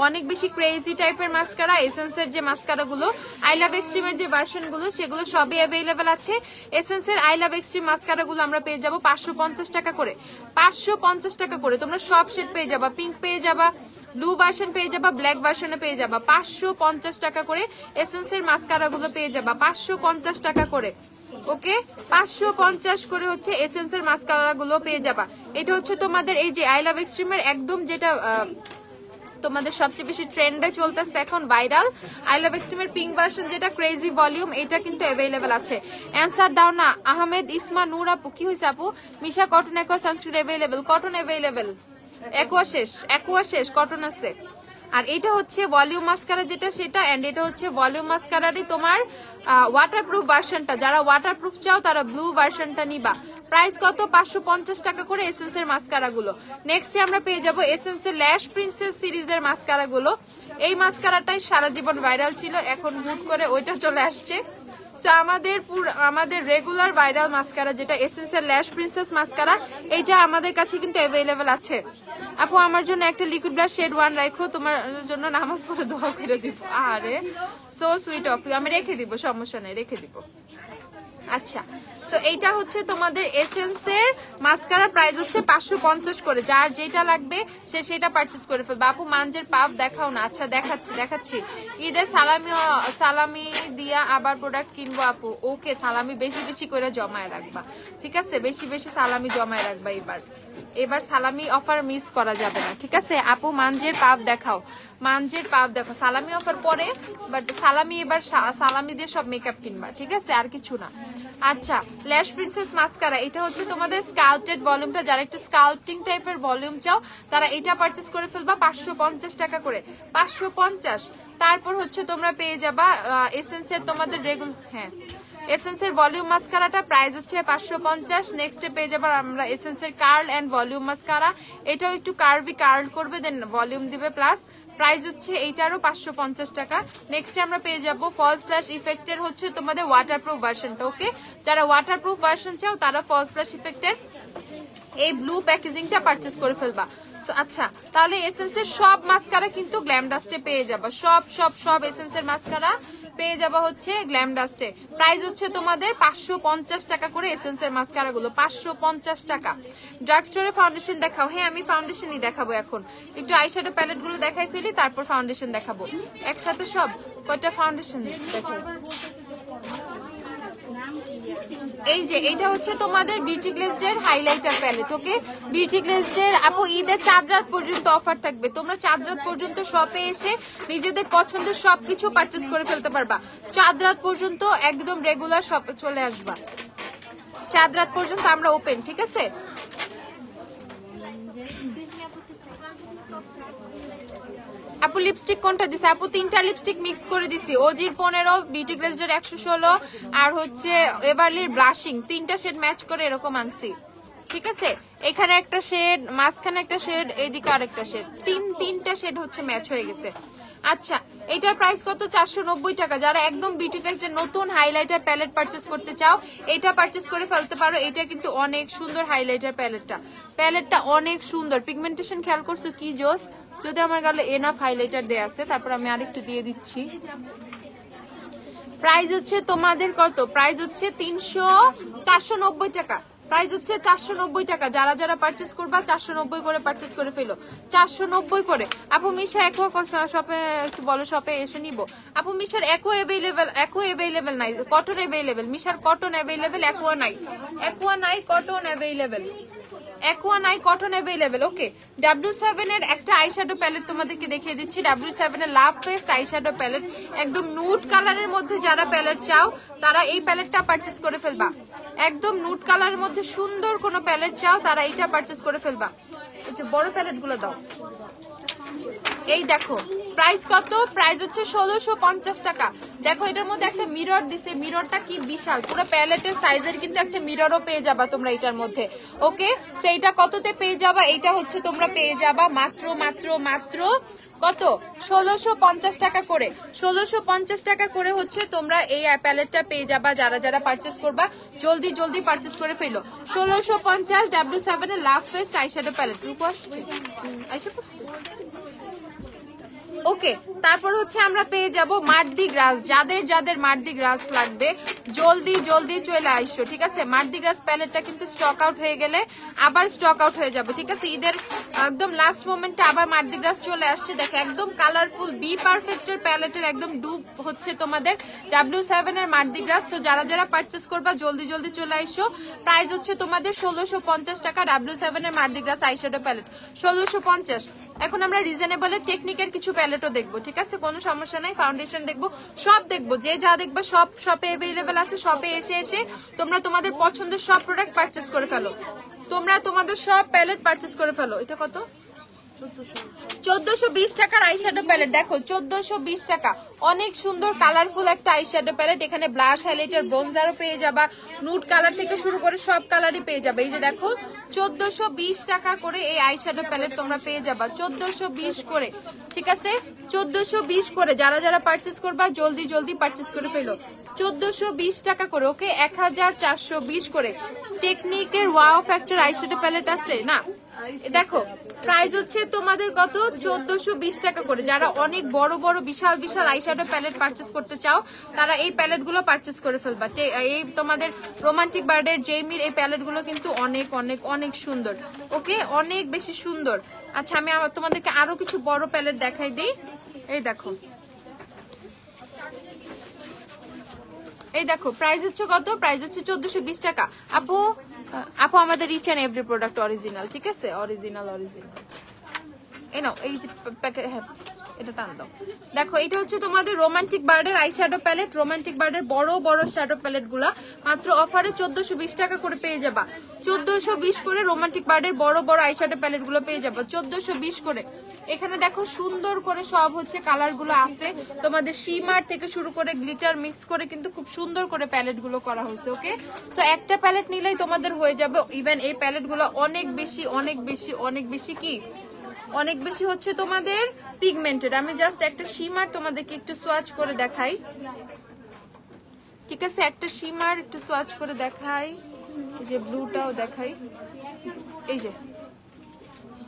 অনেক বেশি ক্রেজি টাইপের মাস্কারা, এসেন্সের যে মাস্কারা গুলো, আই লাভ এক্সট্রিমের যে ভার্সন গুলো, সেগুলো সবই অ্যাভেলেবেল আছে। এসেন্সের আই লাভ এক্সট্রিম মাস্কারা গুলো আমরা পেয়ে যাবো 550 টাকা করে, 550 টাকা করে। তোমরা সব শেড পেয়ে যাবা, পিঙ্ক পেয়ে যাবা, ব্লু ভার্সন পেয়ে যাবা, ব্ল্যাক ভার্সনে পেয়ে যাবা। 550 টাকা করে এসেন্সের মাস্কারা গুলো পেয়ে যাবা, 550 টাকা করে। ওকে, 550 করে হচ্ছে এসেন্সের মাস্কারা গুলো পেয়ে যাবা। এটা হচ্ছে তোমাদের এই যে আই লাভ এক্সট্রিমের একদম যেটা তোমাদের সবচেয়ে বেশি ট্রেন্ডে চলতেছে এখন, ভাইরাল আই লাভ এক্সট্রিমের পিঙ্ক ভার্সন যেটা ক্রেজি ভলিউম, এটা কিন্তু অ্যাভেলেবেল আছে। অ্যান্সার দাও না আহমেদ ইসমা নূর আপু, কি হয়েছে আপু? Missha cotton aqua sunscreen available, cotton available, aqua শেষ, কটন আছে। আর এটা হচ্ছে ভলিউম মাস্কারা যেটা সেটা, এন্ড এটা হচ্ছে ভলিউম মাস্কারারই তোমার ওয়াটারপ্রুফ ভার্সনটা। যারা ওয়াটারপ্রুফ চাও তারা ব্লু ভার্সনটা নিবা। প্রাইস কত? 550 টাকা করে এসেন্সের মাস্কারা গুলো। নেক্সট আমরা পেয়ে যাবো এসেন্সের ল্যাশ প্রিন্সেস সিরিজের মাস্কারা গুলো। এই মাস্কারাটাই সারা জীবন ভাইরাল ছিল, এখন হুট করে ওইটা চলে আসছে। সো আমাদের রেগুলার ভাইরাল মাস্কারা যেটা এসেন্সের ল্যাশ প্রিন্সেস মাস্কারা, এইটা আমাদের কাছে কিন্তু অ্যাভেলেবেল আছে। আপু আমার জন্য একটা লিকুইড ব্লাশ শেড 1 রাখো, তোমার জন্য নামাজ পড়ে দোয়া করে দিব। আরে সো সুইট অফ ইউ, আমি রেখে দিব, সমস্যা নেই, রেখে দিব। আচ্ছা, সো এইটা হচ্ছে তোমাদের এসেন্সের মাস্কারা, প্রাইস হচ্ছে 550 করে। যার যেটা লাগবে সে সেটা পারচেজ করে ফেলবে। আপু মাঞ্জের পাপ দেখাও না। আচ্ছা দেখাচ্ছি। ঈদের সালামি দিয়া আবার প্রোডাক্ট কিনবো আপু। ওকে, সালামি বেশি বেশি করে জমায় রাখবা, ঠিক আছে? বেশি বেশি সালামি জমায় রাখবা। এবার সালামি অফার মিস করা যাবে না, ঠিক আছে? আপু মাঞ্জের পাপ দেখাও, মাঞ্জের পাপ দেখো। সালামি অফার পরে, বাট সালামি এবার সালামি দিয়ে সব মেকআপ কিনবা, ঠিক আছে? আর কিছু না। আচ্ছা, ল্যাশ প্রিন্সেস মাস্কারা, এটা হচ্ছে তোমাদের স্কাল্পটেড ভলিউমটা। যারা একটু স্কাল্পটিং টাইপের ভলিউম চাও তারা এটা পারচেজ করে ফেলবা 550 টাকা করে, 550। তারপর হচ্ছে তোমরা পেয়ে যাবা এসেন্সের তোমাদের হ্যাঁ, এসেন্সের ভলিউম মাস্কারাটা প্রাইস হচ্ছে 550। নেক্সটে পেয়ে যাবার আমরা এসেন্সের কার্ল এন্ড ভলিউম মাস্কারা, এটাও একটু কার্ল করবে, দেন ভলিউম দিবে, প্লাস প্রাইস হচ্ছে এইটারও 550 টাকা। নেক্সটে আমরা পেয়ে যাবো ফলস ল্যাশ ইফেক্টের হচ্ছে তোমাদের ওয়াটারপ্রুফ ভার্সনটা। ওকে, যারা ওয়াটারপ্রুফ ভার্সন চাও তারা ফলস ল্যাশ ইফেক্টের এই ব্লু প্যাকেজিংটা পারচেজ করে ফেলবা। আচ্ছা, তাহলে এসেন্সের সব মাস্কারা কিন্তু গ্ল্যাম ডাস্টে পেয়ে যাবা, সব এসেন্সের মাস্কারা পেয়ে যাবা হচ্ছে গ্ল্যাম ডাস্টে। প্রাইস হচ্ছে তোমাদের 550 টাকা করে এসেন্সের মাস্কারা গুলো, 550 টাকা। ড্রাগ স্টোরে ফাউন্ডেশন দেখাও। হ্যাঁ, আমি ফাউন্ডেশনই দেখাবো এখন। একটু আইশ্যাডো প্যালেট গুলো দেখাই ফেলি, তারপর ফাউন্ডেশন দেখাবো একসাথে। সব কয়টা ফাউন্ডেশন দেখো। এই যে এটা হচ্ছে তোমাদের বিউটি গ্লেজড হাইলাইটার প্যালেট। ওকে, বিউটি গ্লেজড আপু ঈদের চাঁদ রাত পর্যন্ত অফার থাকবে। তোমরা চাঁদ রাত পর্যন্ত শপে এসে নিজেদের পছন্দের সবকিছু পারচেজ করে ফেলতে পারবা। চাঁদ রাত পর্যন্ত একদম রেগুলার শপে চলে আসবা। চাঁদ রাত পর্যন্ত আমরা ওপেন, ঠিক আছে? আপু লিপস্টিক কোনটা দিছে? আপু 3টা লিপস্টিক মিক্স করে দিছি। ওজির 15, বিউটি গ্লেজড 116, আর হচ্ছে এভারলির ব্লাশিং, 3টা শেড ম্যাচ করে এরকম আনছি, ঠিক আছে? এখানে একটা শেড, মাঝখানে একটা শেড, এইদিকে আরেকটা শেড, তিনটা শেড হচ্ছে ম্যাচ হয়ে গেছে। আচ্ছা, এটার প্রাইস কত? 490 টাকা। যারা একদম বিউটি গ্লেজড নতুন হাইলাইটার প্যালেট পারচেজ করতে চাও এটা পারচেজ করে ফেলতে পারো। এটা কিন্তু অনেক সুন্দর হাইলাইটার প্যালেটটা অনেক সুন্দর। পিগমেন্টেশন খেয়াল করছো কি জোস? যদি আমার গালে এনাফ হাইলাইটার দেয়া আছে, তারপর আমি আরেকটু দিয়ে দিচ্ছি। প্রাইস হচ্ছে তোমাদের কত? প্রাইস হচ্ছে 490 টাকা। প্রাইস হচ্ছে 490 টাকা। যারা পারচেজ করবা 490 করে পারচেজ করে ফেলো, 490 করে। আপু মিশা শপে একটু বলো, শপে এসে নিব। আপু মিশার একো অ্যাভেলেবেল নাই, কটন অ্যাভেলেবেল। মিশার কটন অ্যাভেলেবেল, একোয়া নাই, কটন অ্যাভেলেবেল, একোয়া নাই, কটন অ্যাভেলেবেল। ওকে, W7 এর একটা আইশ্যাডো প্যালেট তোমাদেরকে দেখিয়ে দিচ্ছি। W7 এর লাভ পেস্ট আইশ্যাডো প্যালেট, একদম নুড কালারের মধ্যে যারা প্যালেট চাও তারা এই প্যালেটটা পারচেজ করে ফেলবা। একদম নুড কালারের মধ্যে সুন্দর কোনো প্যালেট চাও তারা এইটা পারচেজ করে ফেলবা। আচ্ছা, বড় প্যালেট গুলো দাও। এই দেখো প্রাইস কত? প্রাইস হচ্ছে 1650 টাকা। দেখো এটার মধ্যে একটা মিরর দিছে, মিররটা কি বিশাল, পুরো প্যালেটের সাইজের কিন্তু একটা মিররও পেয়ে যাবা তোমরা এটার মধ্যে। ওকে, সেইটা কততে পেয়ে যাবা? এটা হচ্ছে তোমরা পেয়ে যাবা মাত্র কত? 1650 টাকা করে। 1650 টাকা করে হচ্ছে তোমরা এই প্যালেটটা পেয়ে যাবা। যারা পারচেজ করবা জলদি পারচেজ করে ফেলো। 1650 W7 এর লাভ ফেস্ট আইশ্যাডো প্যালেট। রূপ আসছে, আইসা পড়ছে। ওকে, তারপর হচ্ছে আমরা পেয়ে যাব মার্দি গ্রাস। যাদের মার্দি গ্রাস লাগবে জলদি চলে আইসো, ঠিক আছে? মার্দি গ্রাস প্যালেটটা কিন্তু স্টক আউট হয়ে গেলে আবার স্টক আউট হয়ে যাবে, ঠিক আছে? ঈদের একদম লাস্ট মোমেন্টে আবার মার্দি গ্রাস চলে আসছে। দেখো একদম কালারফুল বি পারফেক্টের প্যালেটের একদম ডুব হচ্ছে তোমাদের W7 এর মার্দি গ্রাস। তো যারা পারচেজ করবা জলদি চলে আইসো। প্রাইস হচ্ছে তোমাদের 1650 টাকা। W7 এর মার্দি গ্রাস আইশ্যাডো প্যালেট 1650। এখন আমরা রিজনেবলের টেকনিকের কিছু প্যালেটও দেখবো, ঠিক আছে? কোনো সমস্যা নাই। ফাউন্ডেশন দেখবো, সব দেখবো, যে যা দেখবে সব শপে অ্যাভেলেবেল আছে। শপে এসে তোমরা তোমাদের পছন্দের সব প্রোডাক্ট পারচেজ করে ফেলো। তোমরা তোমাদের সব প্যালেট পারচেজ করে ফেলো। এটা কত? 1420 টাকার আইশ্যাডো প্যালেট। দেখো 1420 টাকা, অনেক সুন্দর কালারফুল একটা আইশ্যাডো প্যালেট। এখানে ব্লাশ, হাইলাইটার, ব্রোঞ্জারও পেয়ে যাবা, নুড কালার থেকে শুরু করে সব কালারই পেয়ে যাবে। এই যে দেখো 1420 টাকা করে এই আইশ্যাডো প্যালেট তোমরা পেয়ে যাবা, 1420 করে, ঠিক আছে? 1420 করে। যারা পারচেজ করবা জলদি পারচেজ করে ফেলো। 1420 টাকা করে। ওকে, 1420 করে। টেকনিকের ওয়াও ফ্যাক্টর আইশ্যাডো প্যালেট আছে না, দেখো প্রাইস হচ্ছে তোমাদের কত, 1420 টাকা করে। যারা অনেক বড় বড় বিশাল বিশাল আইশ্যাডো প্যালেট পারচেস করতে চাও তারা এই প্যালেট গুলো পারচেস করে ফেলবা। এই তোমাদের রোমান্টিক বার্ডের জেইমির এই প্যালেট গুলো কিন্তু অনেক অনেক অনেক সুন্দর। ওকে, অনেক বেশি সুন্দর। আচ্ছা, আমি তোমাদেরকে আরো কিছু বড় প্যালেট দেখাই দিই। এই দেখো, এই দেখো প্রাইস হচ্ছে কত, প্রাইস হচ্ছে 1420 টাকা। আপু আপু আমাদের each and every product original, ঠিক আছে, অরিজিনাল অরিজিনাল। এই নাও, এই যে প্যাকেট, হ্যাঁ এটা টান দাও। দেখো এটা হচ্ছে তোমাদের রোমান্টিক বার্ডের আই শ্যাডো প্যালেট। রোমান্টিক বার্ডের বড় বড় শ্যাডো প্যালেট গুলা মাত্র অফারে 1420 টাকা করে পেয়ে যাবা। 1420 করে রোমান্টিক বার্ডের বড় বড় আই শ্যাডো প্যালেট গুলো পেয়ে যাবা 1420 করে। এখানে দেখো সুন্দর করে সব হচ্ছে কালার গুলো আছে, তোমাদের শিমার থেকে শুরু করে গ্লিটার মিক্স করে কিন্তু খুব সুন্দর করে প্যালেট গুলো করা হয়েছে। ওকে, সো একটা প্যালেট নিলেই তোমাদের হয়ে যাবে। ইভেন এই প্যালেট গুলো অনেক বেশি অনেক বেশি অনেক বেশি কি, অনেক বেশি হচ্ছে তোমাদের পিগমেন্টেড। আমি জাস্ট একটা শিমার তোমাদেরকে একটু সোয়াচ করে দেখাই, ঠিক আছে, একটা শিমার একটু সোয়াচ করে দেখাই, এই যে ব্লুটাও দেখাই, এই যে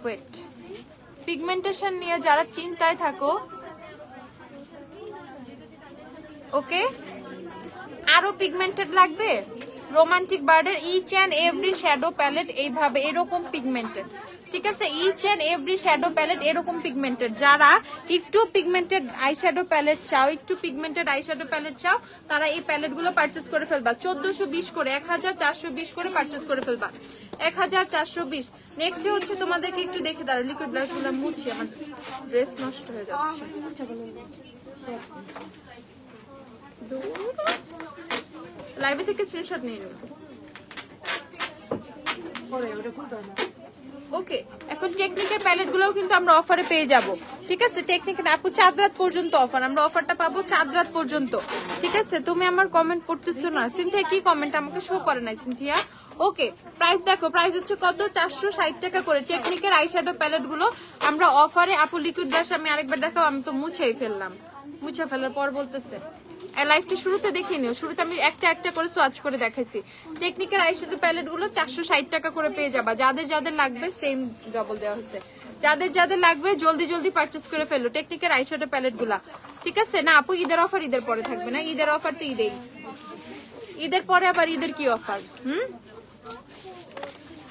ওয়েট। পিগমেন্টেশন নিয়ে যারা চিন্তায় থাকো, ওকে, আরো পিগমেন্টেড লাগবে, রোমান্টিক বার্ডের each and every shadow palette এইভাবে এরকম পিগমেন্টেড, ঠিক আছে, each and every shadow palette এরকম পিগমেন্টেড। যারা একটু পিগমেন্টেড আই শ্যাডো প্যালেট চাও, একটু পিগমেন্টেড আই শ্যাডো প্যালেট চাও, তারা এই প্যালেট গুলো পারচেস করে ফেলবা 1420 করে, 1420 করে পারচেস করে ফেলবা 1420। নেক্সট হচ্ছে তোমাদেরকে একটু দেখে দাঁড়ো, লিকুইড ব্লাশ গুলো মুছি, আমার ড্রেস নষ্ট হয়ে যাচ্ছে। লাইভে থেকে স্ক্রিনশট নিয়ে নিও। ওকে, এখন টেকনিকের প্যালেট গুলোও কিন্তু আমরা অফারে পেয়ে যাব, ঠিক আছে। টেকনিকের আপু চাঁদ রাত পর্যন্ত অফার, আমরা অফারটা পাবো চাঁদ রাত পর্যন্ত, ঠিক আছে। তুমি আমার কমেন্ট পড়তেছো না সিনথিয়া, কি কমেন্ট আমাকে শো করে নাই সিনথিয়া। ওকে, প্রাইস দেখো, প্রাইস হচ্ছে কত, 460 টাকা করে। টেকনিকের আই শ্যাডো প্যালেট গুলো আমরা অফারে, আপু লিকুইড ব্রাশ আমি আরেকবার দেখাও, আমি তো মুছেই ফেললাম, মুছে ফেলার পর বলতেছে লাইফটা শুরুতে দেখিয়ে নিও, শুরুতে আমি একটা একটা করে সোয়াচ করে দেখাইছি। টেকনিকের আইশ্যাডো প্যালেট গুলো 460 টাকা করে পেয়ে যাবা। যাদের যাদের লাগবে সেম ডবল দেওয়া হয়েছে, যাদের যাদের লাগবে জলদি জলদি পারচেস করে ফেলো টেকনিকের আইশ্যাডো প্যালেট গুলা, ঠিক আছে। না আপু ঈদের অফার ঈদের পরে থাকবে না, ঈদের অফার তো ঈদেই, ঈদের পরে আবার ঈদের কি অফার।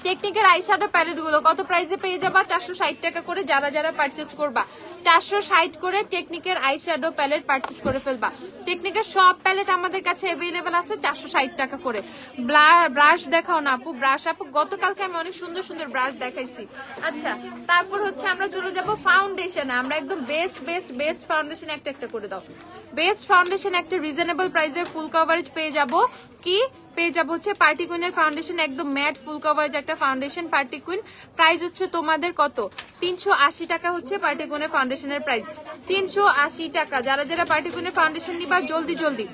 টেকনিকের আইশ্যাডো প্যালেট গুলো কত প্রাইসে পেয়ে যাবা, 460 টাকা করে। যারা যারা পারচেস করবা 460 করে টেকনিকের আইশ্যাডো প্যালেট পারচেস করে ফেলবা। টেকনিকের সব প্যালেট আমাদের কাছে অ্যাভেলেবেল আছে 460 টাকা করে। ব্রাশ দেখাও না আপু, ব্রাশ আপু গতকালকে আমি অনেক সুন্দর সুন্দর ব্রাশ দেখাইছি। আচ্ছা, তারপর হচ্ছে আমরা চলে যাব ফাউন্ডেশন। আমরা একদম বেস্ট বেস্ট বেস্ট ফাউন্ডেশন একটা একটা করে দাও। বেস্ট ফাউন্ডেশন একটা রিজনেবল প্রাইসে ফুল কভারেজ পেয়ে যাব, কি পেয়ে যাবো হচ্ছে পার্টি কুইনের ফাউন্ডেশন, একদম ম্যাট ফুল কভারেজ একটা ফাউন্ডেশন পার্টি কুইন। প্রাইস হচ্ছে তোমাদের কত, 380 টাকা হচ্ছে পার্টি কুইনের ফাউন্ডেশনের প্রাইস, 380 টাকা। যারা যারা পার্টি কুইনের ফাউন্ডেশন নিবা জলদি জলদি।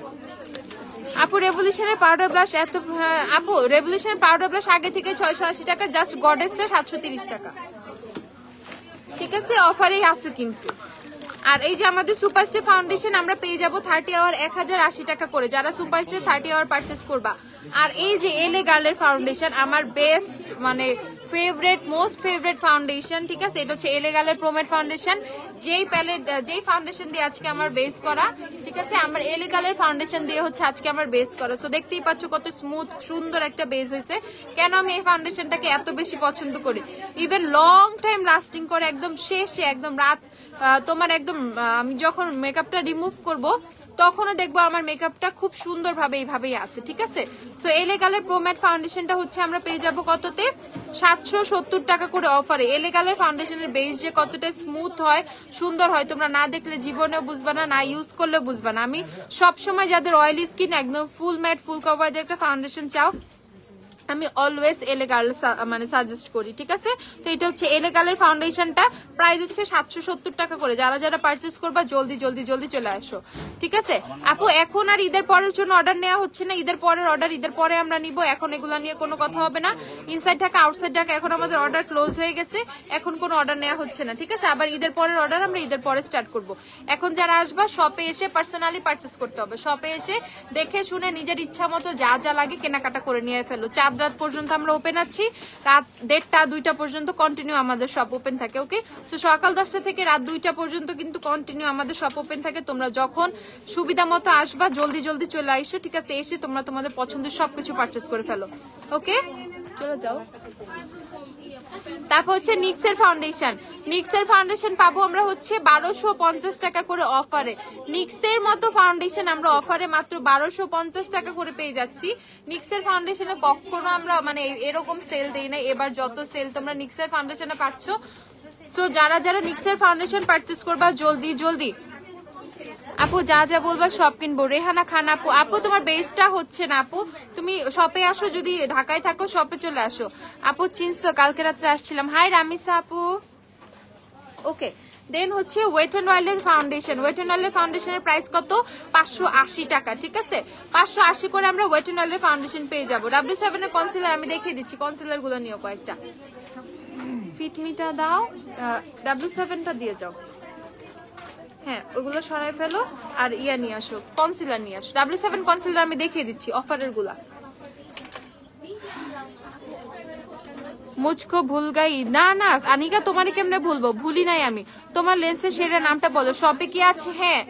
আপু রেভলিউশনের পাউডার ব্রাশ এত, আপু রেভলিউশনের পাউডার ব্রাশ আগে থেকে 680 টাকা, জাস্ট গডেসটা 730 টাকা, ঠিক আছে, অফারেই আছে কিন্তু। আর এই যে আমাদের সুপারস্টার ফাউন্ডেশন আমরা পেয়ে যাবো 30 আওয়ার 1080 টাকা করে, যারা সুপারস্টার 30 আওয়ার পারচেস করবা। আর এই যে এলে গার্লের ফাউন্ডেশন আমার বেস্ট মানে ফেভারিট মোস্ট ফেভারিট ফাউন্ডেশন, ঠিক আছে, এটা হচ্ছে এলে গার্লের প্রোমেট ফাউন্ডেশন। যেই ফাউন্ডেশন দিয়ে আজকে আমার বেস করা, ঠিক আছে, আমার এলে গার্লের ফাউন্ডেশন দিয়ে হচ্ছে আজকে আমার বেস করা। সো দেখতেই পাচ্ছ কত স্মুথ সুন্দর একটা বেস হয়েছে। কেন আমি এই ফাউন্ডেশনটাকে এত বেশি পছন্দ করি, ইভেন লং টাইম লাস্টিং করে, একদম শেষে একদম রাত তোমার একদম আমি যখন মেকআপটা রিমুভ করব তখনও দেখবো আমার মেকআপটা খুব সুন্দরভাবে এইভাবেই আছে, ঠিক আছে। সো এলে গার্লের প্রোম্যাট ফাউন্ডেশনটা হচ্ছে আমরা পেয়ে যাবো কততে, 770 টাকা করে অফারে। এলে গার্লের ফাউন্ডেশনের বেস যে কতটা স্মুথ হয় সুন্দর হয় তোমরা না দেখলে জীবনেও বুঝবা না, না ইউজ করলেও বুঝবা না। আমি সবসময় যাদের অয়েলি স্কিন একদম ফুল ম্যাট ফুল কভারেজ একটা ফাউন্ডেশন চাও আমি অলওয়েজ এলে গার্ল মানে সাজেস্ট করি, ঠিক আছে। তো এটা হচ্ছে এলে গার্লের ফাউন্ডেশনটা, প্রাইস হচ্ছে 770 টাকা করে। যারা যারা পারচেস করবা জলদি জলদি জলদি চলে আসো, ঠিক আছে আপু। এখন আর ঈদের পরের জন্য অর্ডার নেওয়া হচ্ছে না, ঈদের পরের অর্ডার ঈদের পরে আমরা নিব, এখন এগুলা নিয়ে কোনো কথা হবে না। ইনসাইড ঢাকা আউটসাইড ঢাকা এখন আমাদের অর্ডার ক্লোজ হয়ে গেছে, এখন কোনো অর্ডার নেওয়া হচ্ছে না, ঠিক আছে। আবার ঈদের পরের অর্ডার আমরা ঈদের পরে স্টার্ট করব। এখন যারা আসবা শপে এসে পার্সোনালি পারচেস করতে হবে, শপে এসে দেখে শুনে নিজের ইচ্ছা মতো যা যা লাগে কেনাকাটা করে নিয়ে ফেলো। 4 রাত পর্যন্ত আমরা ওপেন আছি, রাত 1:30 2টা পর্যন্ত কন্টিনিউ আমাদের শপ ওপেন থাকে, ওকে। তো সকাল 10টা থেকে রাত 2টা পর্যন্ত কিন্তু কন্টিনিউ আমাদের শপ ওপেন থাকে। তোমরা যখন সুবিধা মতো আসবা জলদি জলদি চলে আইসো, ঠিক আছে। এসে তোমরা তোমাদের পছন্দের সবকিছু পারচেস করে ফেলো, ওকে। চলে যাও। তারপর হচ্ছে নিক্সের ফাউন্ডেশন, নিক্সের ফাউন্ডেশন পাবো আমরা হচ্ছে 1250 টাকা করে অফারে। নিক্সের মতো ফাউন্ডেশন আমরা অফারে মাত্র 1250 টাকা করে পেয়ে যাচ্ছি। নিক্সের ফাউন্ডেশনে কখনো আমরা মানে এরকম সেল দেই না, এবার যত সেল তোমরা নিক্সের ফাউন্ডেশনে পাচ্ছ। সো যারা যারা নিক্সের ফাউন্ডেশন পারচেস করবা জলদি জলদি আপু যা যা বলবা সব কিনবো। রেহানা খান আপু, আপু তোমার বেসটা হচ্ছে না আপু, তুমি শপে আসো, যদি ঢাকায় থাকো শপে চলে আসো। আপু চিনছো, কালকে রাত্রে আসছিলাম। হাই রামিসা আপু, ওকে। দেন হচ্ছে ওয়েট এন্ড ওয়াইল্ডের ফাউন্ডেশন, ওয়েট এন্ড ওয়াইল্ডের ফাউন্ডেশনের প্রাইস কত? 580 টাকা, ঠিক আছে। 580 করে আমরা ওয়েট এন্ড ওয়াইল্ডের ফাউন্ডেশন পেয়ে যাবো। W7 এর কনসিলার আমি দেখিয়ে দিচ্ছি, কনসিলার গুলো নিও কয়েকটা। ফিটমিটা দাও, W7টা দিয়ে যাও, হ্যাঁ ওগুলো সরাই ফেলো। আর ইয়া নিয়ে আসো, কনসিলার নিয়ে আসো। W7 কনসিলার আমি দেখিয়ে দিচ্ছি অফারের গুলা। মুঝকো ভুল গাই, না না আনিকা তোমার কেমনে ভুলবো, ভুলি নাই আমি। তোমার লেন্সের শেডের নামটা বলো, শপে কি আছে? হ্যাঁ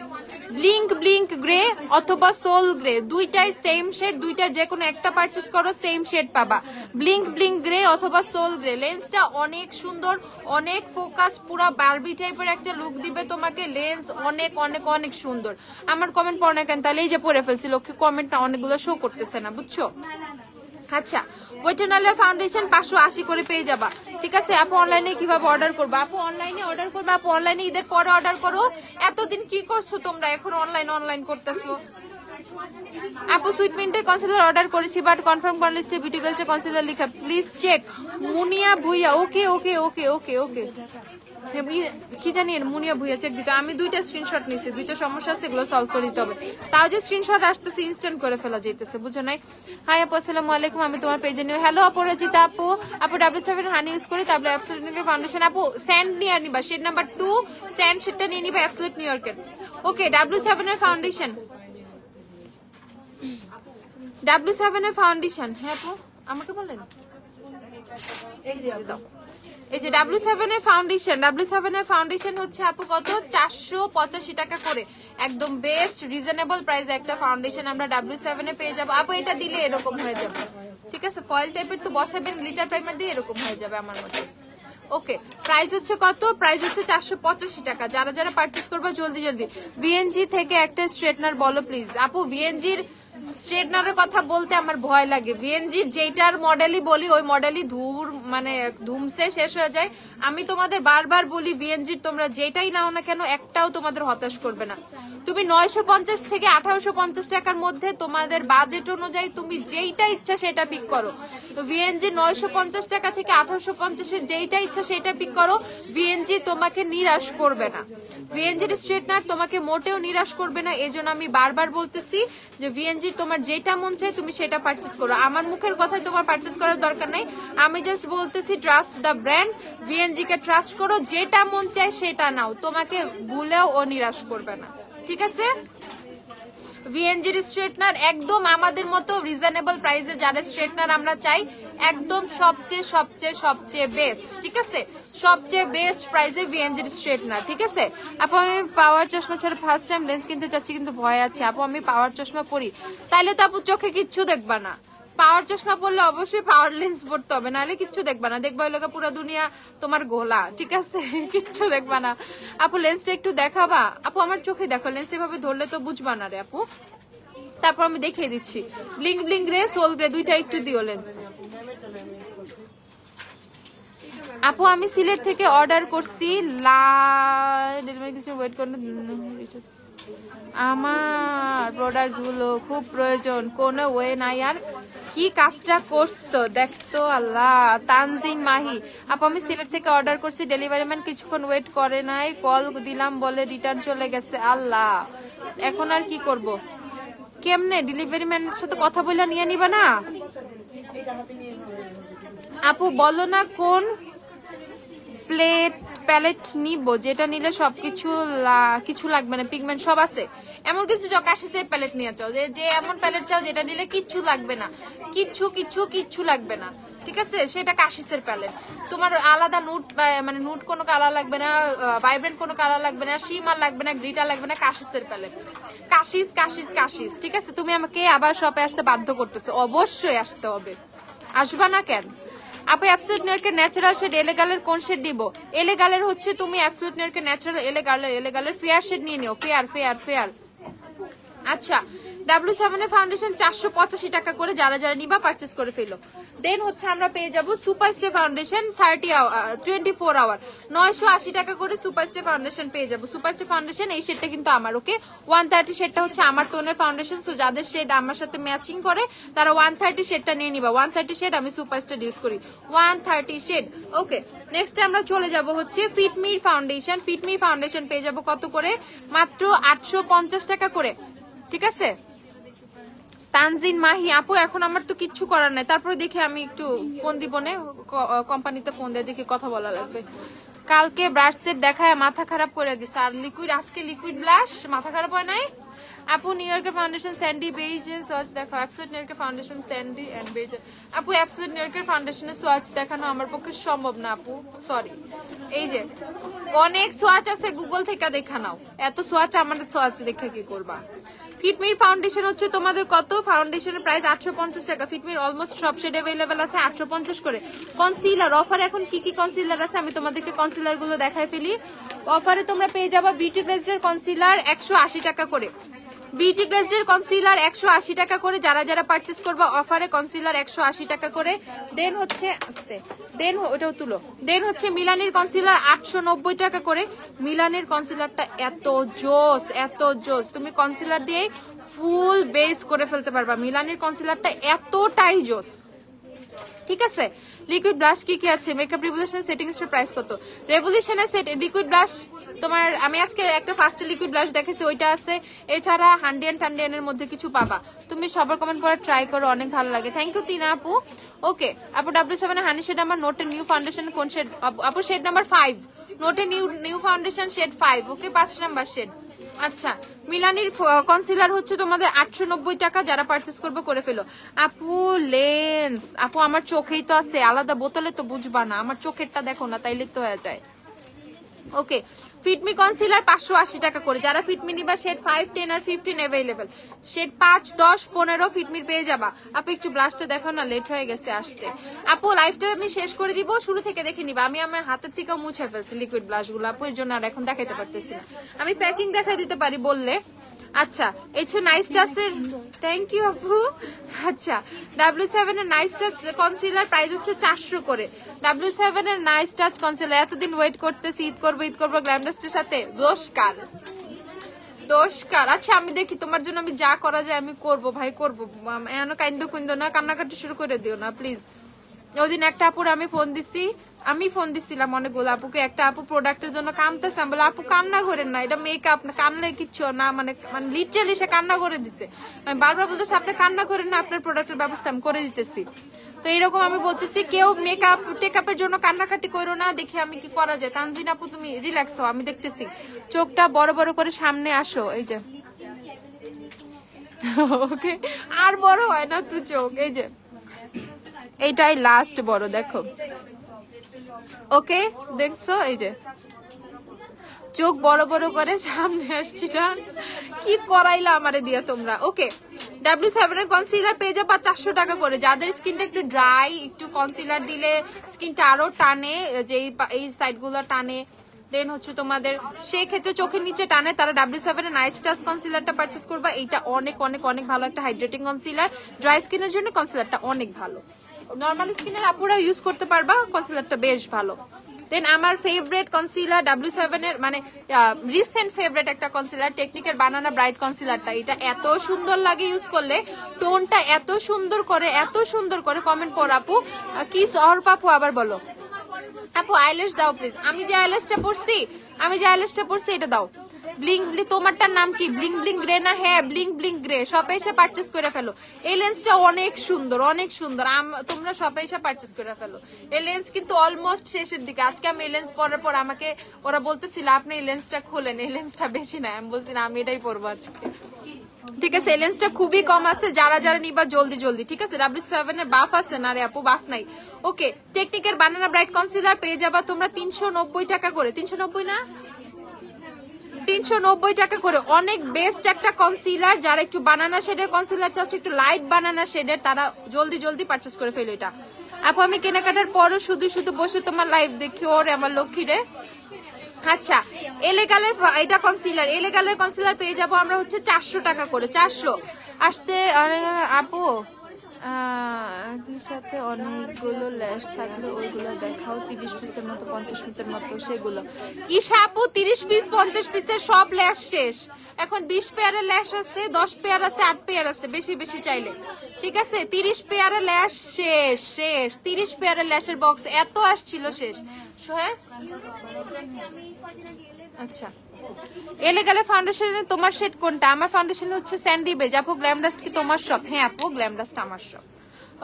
ব্লিঙ্ক ব্লিঙ্ক গ্রে অথবা সোল গ্রে, দুইটাই সেম শেড, দুইটার যে কোনো একটা পারচেজ করো সেম শেড পাবা। ব্লিঙ্ক ব্লিঙ্ক গ্রে অথবা সোল গ্রে, লেন্সটা অনেক সুন্দর, অনেক ফোকাস, পুরা বারবি টাইপের একটা লুক দিবে তোমাকে। লেন্স অনেক অনেক অনেক সুন্দর। আমার কমেন্ট পড়ো না কেন তাহলে? এই যে পড়ে ফেলছি, লক্ষ্মী কমেন্টটা অনেকগুলো শো করতেছে না, বুঝছো। আচ্ছা ওয়েট এন্ড ওয়াইল্ড ফাউন্ডেশন 580 করে পেয়ে যাবা, ঠিক আছে। আপু অনলাইনে কিভাবে অর্ডার করবা? আপু অনলাইনে অর্ডার করবা, আপু অনলাইনে ঈদের পরে অর্ডার করো। এতদিন কি করছো তোমরা, এখন অনলাইন অনলাইন করতেছো। আপু সুইট মিন্টের কনসিলার অর্ডার করেছি বাট কনফার্ম করার লিস্টে বিউটি গার্লসের কনসিলার লেখা, প্লিজ চেক। মুনিয়া ভুইয়া, ওকে ওকে ওকে ওকে ওকে, কি জানি মুনিয়া ভুইয়া চেক দিতে। আমি 2টা স্ক্রিনশট নিছি, 2টা সমস্যা আছে, এগুলো সলভ করে দিতে হবে। তাও যে স্ক্রিনশট আসতেছে ইনস্ট্যান্ট করে ফেলা যাইতেছে, বুঝো নাই। হাই আপু আসসালামু আলাইকুম, আমি তোমার পেজে নিও। হ্যালো অপরাজিতা আপু, আপু W7 হানি ইউজ করি, তারপরে অ্যাবসলিউট নিউইয়র্কের ফাউন্ডেশন। আপু স্যান্ড নিয়ে নিবা, শেড নাম্বার 2 স্যান্ড শেডটা নিয়ে নিবা অ্যাবসলিউট নিউইয়র্কের, ওকে। W7 এর ফাউন্ডেশন, W7 এর ফাউন্ডেশন, হ্যাঁ আপু আমাকে বলেন। এই যে দাও, এই যে W7 এর ফাউন্ডেশন, W7 এর ফাউন্ডেশন হচ্ছে আপু কত? 485 টাকা করে, একদম বেস্ট রিজনেবল প্রাইসে একটা ফাউন্ডেশন আমরা W7 এ পেয়ে যাবো। আপু এটা দিলে এরকম হয়ে যাবে, ঠিক আছে। ফয়েল টাইপের তো বসাবেন, গ্লিটার প্রাইমার দিয়ে এরকম হয়ে যাবে আমার মতে, ওকে। প্রাইস হচ্ছে কত? প্রাইস হচ্ছে 485 টাকা। যারা যারা পারচেজ করবে জলদি জলদি। ভিএনজি থেকে একটা স্ট্রেটনার বলো প্লিজ। আপু ভিএনজির স্ট্রেটনারের কথা বলতে আমার ভয় লাগে। ভিএনজির যেটার মডেলই বলি ওই মডেলই মানে ধুমসে শেষ হয়ে যায়। আমি তোমাদের বারবার বলি ভিএনজির তোমরা যেটাই নাও না কেন একটাও তোমাদের হতাশ করবে না। তুমি 950 থেকে 1850 টাকার মধ্যে তোমাদের বাজেট অনুযায়ী তুমি যেইটা ইচ্ছা সেটা পিক করো। তো ভিএনজি 950 টাকা থেকে 1850 এর যেইটা ইচ্ছা সেটা পিক করো। ভিএনজি তোমাকে নিরাশ করবে না, ভিএনজির স্ট্রেটনার তোমাকে মোটেও নিরাশ করবে না। এজন্য আমি বারবার বলতেছি যে ভিএনজির তোমার যেটা মন চায় তুমি সেটা পারচেজ করো। আমার মুখের কথায় তোমার পারচেজ করার দরকার নাই, আমি জাস্ট বলতেছি trust the brand, VNG K trust করো, যেটা মন চায় সেটা নাও, তোমাকে ভুলেও ও নিরাশ করবে না, ঠিক আছে। ভিএনজির স্ট্রেটনার একদম আমাদের মতো রিজনেবল প্রাইসে যারা স্ট্রেটনার আমরা চাই, একদম সবচেয়ে সবচেয়ে সবচেয়ে বেস্ট, ঠিক আছে, সবচেয়ে বেস্ট প্রাইসে ভিএনজির স্ট্রেটনার, ঠিক আছে। আপু আমি পাওয়ার চশমা ছাড়া ফার্স্ট টাইম লেন্স কিনতে চাচ্ছি কিন্তু ভয় আছে। আপু আমি পাওয়ার চশমা পরি, তাইলে তো আপু চোখে কিচ্ছু দেখবা না। পাওয়ার চশমা পড়লে অবশ্যই পাওয়ার লেন্স পড়তে হবে, নাহলে কিচ্ছু দেখবা না। দেখবা লোকে পুরো দুনিয়া তোমার গোলা, ঠিক আছে, কিচ্ছু দেখবা না। আপু লেন্সটা একটু দেখাবা? আপু আমার চোখে দেখো, লেন্স এভাবে ধরলে তো বুঝবা না রে আপু। তারপর আমি দেখিয়ে দিচ্ছি, blink blink grey sole grey দুইটা একটু দিও লেন্স। আপু আমি সিলেট থেকে অর্ডার করছি, ডেলিভারি কিছু ওয়েট করেন। আমার প্রোডাক্ট গুলো খুব প্রয়োজন, কোনো ওয়ে নাই আর কি কাজটা করছো দেখতো আল্লাহ। তানজিন মাহি আপু আমি সিলেট থেকে অর্ডার করছি, ডেলিভারি ম্যান কিছুক্ষণ ওয়েট করে নাই, কল দিলাম বলে রিটার্ন চলে গেছে। আল্লাহ এখন আর কি করব? কেমনে ডেলিভারি ম্যানের সাথে কথা বলে নিয়ে নিবা না? আপু বলো না কোন প্যালেট নিব যেটা নিলে সবকিছু কিছু লাগবে না, পিগমেন্ট সব আছে, এমন কিছু চাও কাশিসের প্যালেট নিয়ে চাও, যে এমন প্যালেট চাও যেটা নিলে কিচ্ছু লাগবে না, কিচ্ছু লাগবে না, ঠিক আছে? সেটা কাশিসের প্যালেট। তোমার আলাদা নুট মানে নুট কোনো কালার লাগবে না, ভাইব্রেন্ট কোনো কালার লাগবে না, শিমার লাগবে না, গ্লিটার লাগবে না, কাশিসের প্যালেট। কাশিস, ঠিক আছে? তুমি আমাকে আবার শপে আসতে বাধ্য করতেছো, অবশ্যই আসতে হবে। আসবা না কেন? আপু অ্যাবসলিউট নেয়ারকে ন্যাচারাল শেড এলেগালের কোন শেড দিব? এলেগালের হচ্ছে তুমি অ্যাবসলিউট নেয়ারকে ন্যাচারাল এলেগালের ফেয়ার শেড নিয়ে নিও, ফেয়ার। আচ্ছা W7 এর ফাউন্ডেশন 485 টাকা করে, যারা যারা নিবা পারচেজ করে ফেলো। দেন হচ্ছে আমরা পেয়ে যাব সুপার স্টে ফাউন্ডেশন 24 আওয়ার 980 টাকা করে সুপার স্টে ফাউন্ডেশন পেয়ে যাব। সুপার স্টে ফাউন্ডেশন এই শেডটা কিন্তু আমার, ওকে 130 শেডটা হচ্ছে আমার টোনের ফাউন্ডেশন, সো যাদের শেড আমার সাথে ম্যাচিং করে তারা 130 শেডটা নিয়ে নিবা। 130 শেড আমি সুপার স্টে ইউজ করি, 130 শেড। ওকে নেক্সট আমরা চলে যাব হচ্ছে ফিটমির ফাউন্ডেশন পেয়ে যাব কত করে? মাত্র 850 টাকা করে, ঠিক আছে? তানজিন মাহি আপু এখন আমার তো কিচ্ছু করার নাই, তারপরে দেখে আমি একটু ফোন দিব না, কোম্পানিতে ফোন দিয়ে দেখে কথা বলা লাগবে। কালকে ব্রাশ সেট দেখায় মাথা খারাপ করে দিছে, আর লিকুইড আজকে লিকুইড ব্লাশ মাথা খারাপ হয় নাই। আপু নিউ ইয়র্কের ফাউন্ডেশন স্যান্ডি বেজ সোয়াচ দেখো, অ্যাবসলিউট নিউ ইয়র্কের ফাউন্ডেশন স্যান্ডি এন্ড বেজ। আপু অ্যাবসলিউট নিউ ইয়র্কের ফাউন্ডেশনের সোয়াচ দেখানো আমার পক্ষে সম্ভব না আপু, সরি। এই যে অনেক সোয়াচ আছে, গুগল থেকে দেখা নাও, এত সোয়াচ আমাদের সোয়াচ দেখে কি করবা? ফিটমির ফাউন্ডেশন হচ্ছে তোমাদের কত? ফাউন্ডেশনের প্রাইস 850 টাকা। ফিটমির অলমোস্ট সব শেড अवेलेबल আছে 850 করে। কনসিলার অফার এখন কি কনসিলার আছে আমি তোমাদেরকে কনসিলার গুলো দেখাই ফেলি। অফারে তোমরা পেয়ে যাবা বিউটি গ্লেজের কনসিলার 180 টাকা করে, বিউটি গ্লেজের কনসিলার 180 টাকা করে, যারা যারা পারচেজ করবা অফারে কনসিলার 180 টাকা করে। দেন হচ্ছে ওটাও তুলো। দেন হচ্ছে মিলানির কনসিলার 890 টাকা করে। মিলানির কনসিলারটা এত জোস, তুমি কনসিলার দিয়ে ফুল বেস করে ফেলতে পারবা। মিলানির কনসিলারটা এতটাই জোস, ঠিক আছে? লিকুইড ব্লাশ কি আছে? মেকআপ রেভলিউশন সেটিংস এর প্রাইস কত? রেভলিউশনের সেট লিকুইড ব্লাশ তোমার আমি আজকে একটা ফার্স্ট লিকুইড ব্লাশ দেখেছি, ওইটা আছে। এছাড়া হান্ডিয়ানের মধ্যে কিছু পাবা, তুমি সবার কমেন্ট করে ট্রাই করো, অনেক ভালো লাগে। থ্যাংক ইউ তিনা আপু। ওকে আপু W7 হানি শেড আমার নোটের নিউ ফাউন্ডেশন কোন শেড? আপু শেড নাম্বার 5, নোটের নিউ ফাউন্ডেশন শেড 5, ওকে 5 নাম্বার শেড। আচ্ছা মিলানির কনসিলার হচ্ছে তোমাদের 890 টাকা, যারা পারচেজ করবে করে ফেলো। আপু লেন্স আপু আমার চোখেই তো আছে, আলাদা বোতলে তো বুঝবা না, আমার চোখেরটা দেখো না, তাইলে তো হয়ে যায়। ওকে ফিটমি কনসিলার 580 টাকা করে, যারা ফিটমি নিবা শেড 5, 10 আর 15 अवेलेबल। শেড 5, 10, 15 ফিটমির পেয়ে যাবা। আপু একটু ব্লাশটা দেখো না, লেট হয়ে গেছে আসতে। আপু লাইভটা আমি শেষ করে দিব, শুরু থেকে দেখে নিবা। আমি আমার হাতের থেকেও মুছে ফেলছি লিকুইড ব্লাশ গুলো, আপু এর জন্য আর এখন দেখাইতে পারতেছি না। আমি প্যাকিং দেখাই দিতে পারি বললে। আচ্ছা এই ছো নাইস টাচের, থ্যাংক ইউ আপু। আচ্ছা W7 এর নাইস টাচ কনসিলার প্রাইস হচ্ছে 400 করে। W7 এর নাইস টাচ কনসিলার এতদিন ওয়েট করতেছি, ঈদ করবো গ্ল্যামডাস্টের সাথে, দোষকার। আচ্ছা আমি দেখি তোমার জন্য আমি যা করা যায় আমি করবো ভাই, করবো। এন কাইন্দ না, কান্নাকাটি শুরু করে দিও না প্লিজ। ওদিন একটা আপুর আমি ফোন দিচ্ছিলাম অনেকগুলো আপুকে, একটা আপু প্রোডাক্টের জন্য কামতেছে, বলে আপু কান্না করেন না, এটা মেকআপ না, কানলে কিচ্ছু না, মানে লিটারালি সে কান্না করে দিছে। আমি বারবার বলতেছি আপনি কান্না করেন না, আপনার প্রোডাক্টের ব্যবস্থা আমি করে দিতেছি। তো এরকম আমি বলতেছি কেউ মেকআপ টেকআপের জন্য কান্নাকাটি করো না, দেখি আমি কি করা যায়। তানজিন আপু তুমি রিল্যাক্স হও, আমি দেখতেছি। চোখটা বড় করে সামনে আসো, এই যে ওকে আর বড় হয় না তো চোখ, এই যে এইটাই লাস্ট বড়, দেখো ওকে দেখছো, এই যে চোখ বড় করে সামনে আসছি, কি করাইলা আমারে দিয়া তোমরা। ওকে W7 এর কনসিলার পেয়ে যাবা 400 টাকা করে। যাদের স্কিনটা একটু ড্রাই, একটু কনসিলার দিলে স্কিনটা আরো টানে, যে এই সাইড গুলো টানে, দেন হচ্ছে তোমাদের সেই ক্ষেত্রে চোখের নিচে টানে, তারা W7 এর নাইস টাচ কনসিলারটা পারচেজ করবা। এইটা অনেক ভালো একটা হাইড্রেটিং কনসিলার, ড্রাই স্কিনের জন্য কনসিলারটা অনেক ভালো। নর্মাল স্কিনের আপুরা ইউজ করতে পারবা, কনসিলারটা বেশ ভালো। দেন আমার ফেভারিট কনসিলার W7 এর মানে রিসেন্ট ফেভারিট একটা কনসিলার টেকনিকের বানানা ব্রাইট কনসিলারটা, এটা এত সুন্দর লাগে ইউজ করলে, টোনটা এত সুন্দর করে কমেন্ট পর আপু কি সহর পাপু আবার বলো আপু আইল্যাশ দাও প্লিজ। আমি যে আইল্যাশটা পরছি এটা দাও। ব্লিং তোমারটার নাম কি? ব্লিং ব্লিং গ্রে না? হ্যাঁ ব্লিং ব্লিং গ্রে। শপে এসে পারচেজ করে ফেলো। এই লেন্সটা অনেক সুন্দর তোমরা শপে এসে পারচেজ করে ফেলো। এই লেন্স কিন্তু অলমোস্ট শেষের দিকে। আজকে আমি এই লেন্স পরার পর আমাকে ওরা বলতেছিল আপনি এই লেন্সটা খোলেন, এই লেন্সটা বেশি না। আমি বলছি না আমি এটাই পরবো আজকে। ঠিক আছে, এই লেন্সটা খুবই কম আছে, যারা নিবা জলদি। ঠিক আছে, W7 এর বাফ আছে না রে আপু? বাফ নাই। ওকে, টেকনিকের বানানা ব্রাইট কনসিলার পেয়ে যাবা তোমরা 390 টাকা করে। 390 না, 390 টাকা করে। অনেক বেস্ট একটা কনসিলার। যারা একটু বানানা শেডের কনসিলার চাচ্ছে, একটু লাইট বানানা শেডের, তারা জলদি পারচেজ করে ফেলো এটা। আপু আমি কেনাকাটার পরও শুধু বসে তোমার লাইভ দেখি। ওরে আমার লক্ষ্মী রে। আচ্ছা, এলেগালের এটা কনসিলার, এলেগালের কনসিলার পেয়ে যাবো আমরা হচ্ছে 400 টাকা করে। 400 আসতে। আপু একই সাথে অনেকগুলো ল্যাশ থাকলে ওইগুলো দেখাও, 30 পিসের মতো 50 পিসের মতো সেগুলো। ইশা আপু 30 পিস 50 পিসের সব ল্যাশ শেষ। এখন 20 পেয়ারের ল্যাশ আছে, 10 পেয়ার আছে, 8 পেয়ার আছে, বেশি চাইলে। ঠিক আছে, 30 পেয়ারের ল্যাশ শেষ। 30 পেয়ারের ল্যাশের বক্স এত আসছিল শেষ। হ্যাঁ আচ্ছা, এলেগালে ফাউন্ডেশনে তোমার শেড কোনটা? আমার ফাউন্ডেশন হচ্ছে স্যান্ডি বেজ। আপু গ্ল্যাম ডাস্ট কি তোমার শপ? হ্যাঁ আপু গ্ল্যাম ডাস্ট আমার শপ।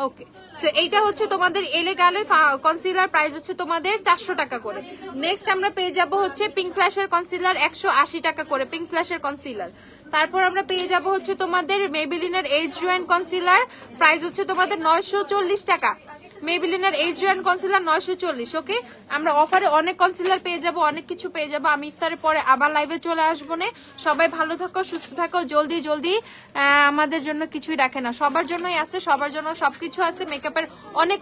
ওকে, তো এইটা হচ্ছে তোমাদের এলেগালের কনসিলার, প্রাইস হচ্ছে তোমাদের 400 টাকা করে। নেক্সট আমরা পেয়ে যাব হচ্ছে পিঙ্ক ফ্ল্যাশের কনসিলার 180 টাকা করে, পিঙ্ক ফ্ল্যাশের কনসিলার। তারপর আমরা পেয়ে যাব হচ্ছে তোমাদের মেবিলিনের এজ জয়েন্ট কনসিলার, প্রাইস হচ্ছে তোমাদের 940 টাকা। মেবিলিনের এজ জয়েন্ট কনসিলার 940। ওকে, আমরা অফারে অনেক কনসিলার পেয়ে যাব, অনেক কিছু পেয়ে যাব। আমি ইফতারের পরে আবার লাইভে চলে আসবো না। সবাই ভালো থাকো, সুস্থ থাকো, জলদি আমাদের জন্য কিছুই রাখে না, সবার জন্যই আছে, সবার জন্য সবকিছু আছে। মেকআপের অনেক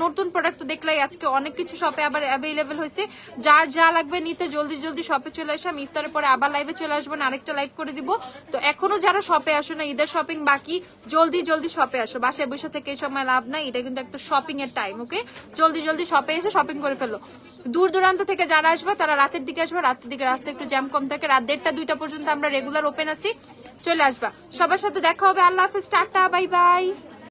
নতুন প্রোডাক্ট দেখলাই আজকে অনেক কিছু শপে আবার অ্যাভেলেবেল হয়েছে। যার যা লাগবে নিতে জলদি শপে চলে আসে। আমি ইফতারের পরে আবার লাইভে চলে আসবো না, আরেকটা লাইভ করে দিব। তো এখনো যারা শপে আসো না, ঈদের শপিং বাকি, জলদি শপে আসো। বাসায় বসে থেকে এই সময় লাভ নাই, এটা কিন্তু একটা শপিং এর টাইম। ওকে, জলদি শপে এসে শপিং করে ফেলো। দূর দূরান্ত থেকে যারা আসবে তারা রাতের দিকে আসবে, রাতের দিকে রাস্তা একটু জ্যাম কম থাকে। রাত 1টা 2টা পর্যন্ত আমরা রেগুলার ওপেন আছি, চলে আসবা। সবার সাথে দেখা হবে। আল্লাহ হাফেজ, টাটা, বাই বাই।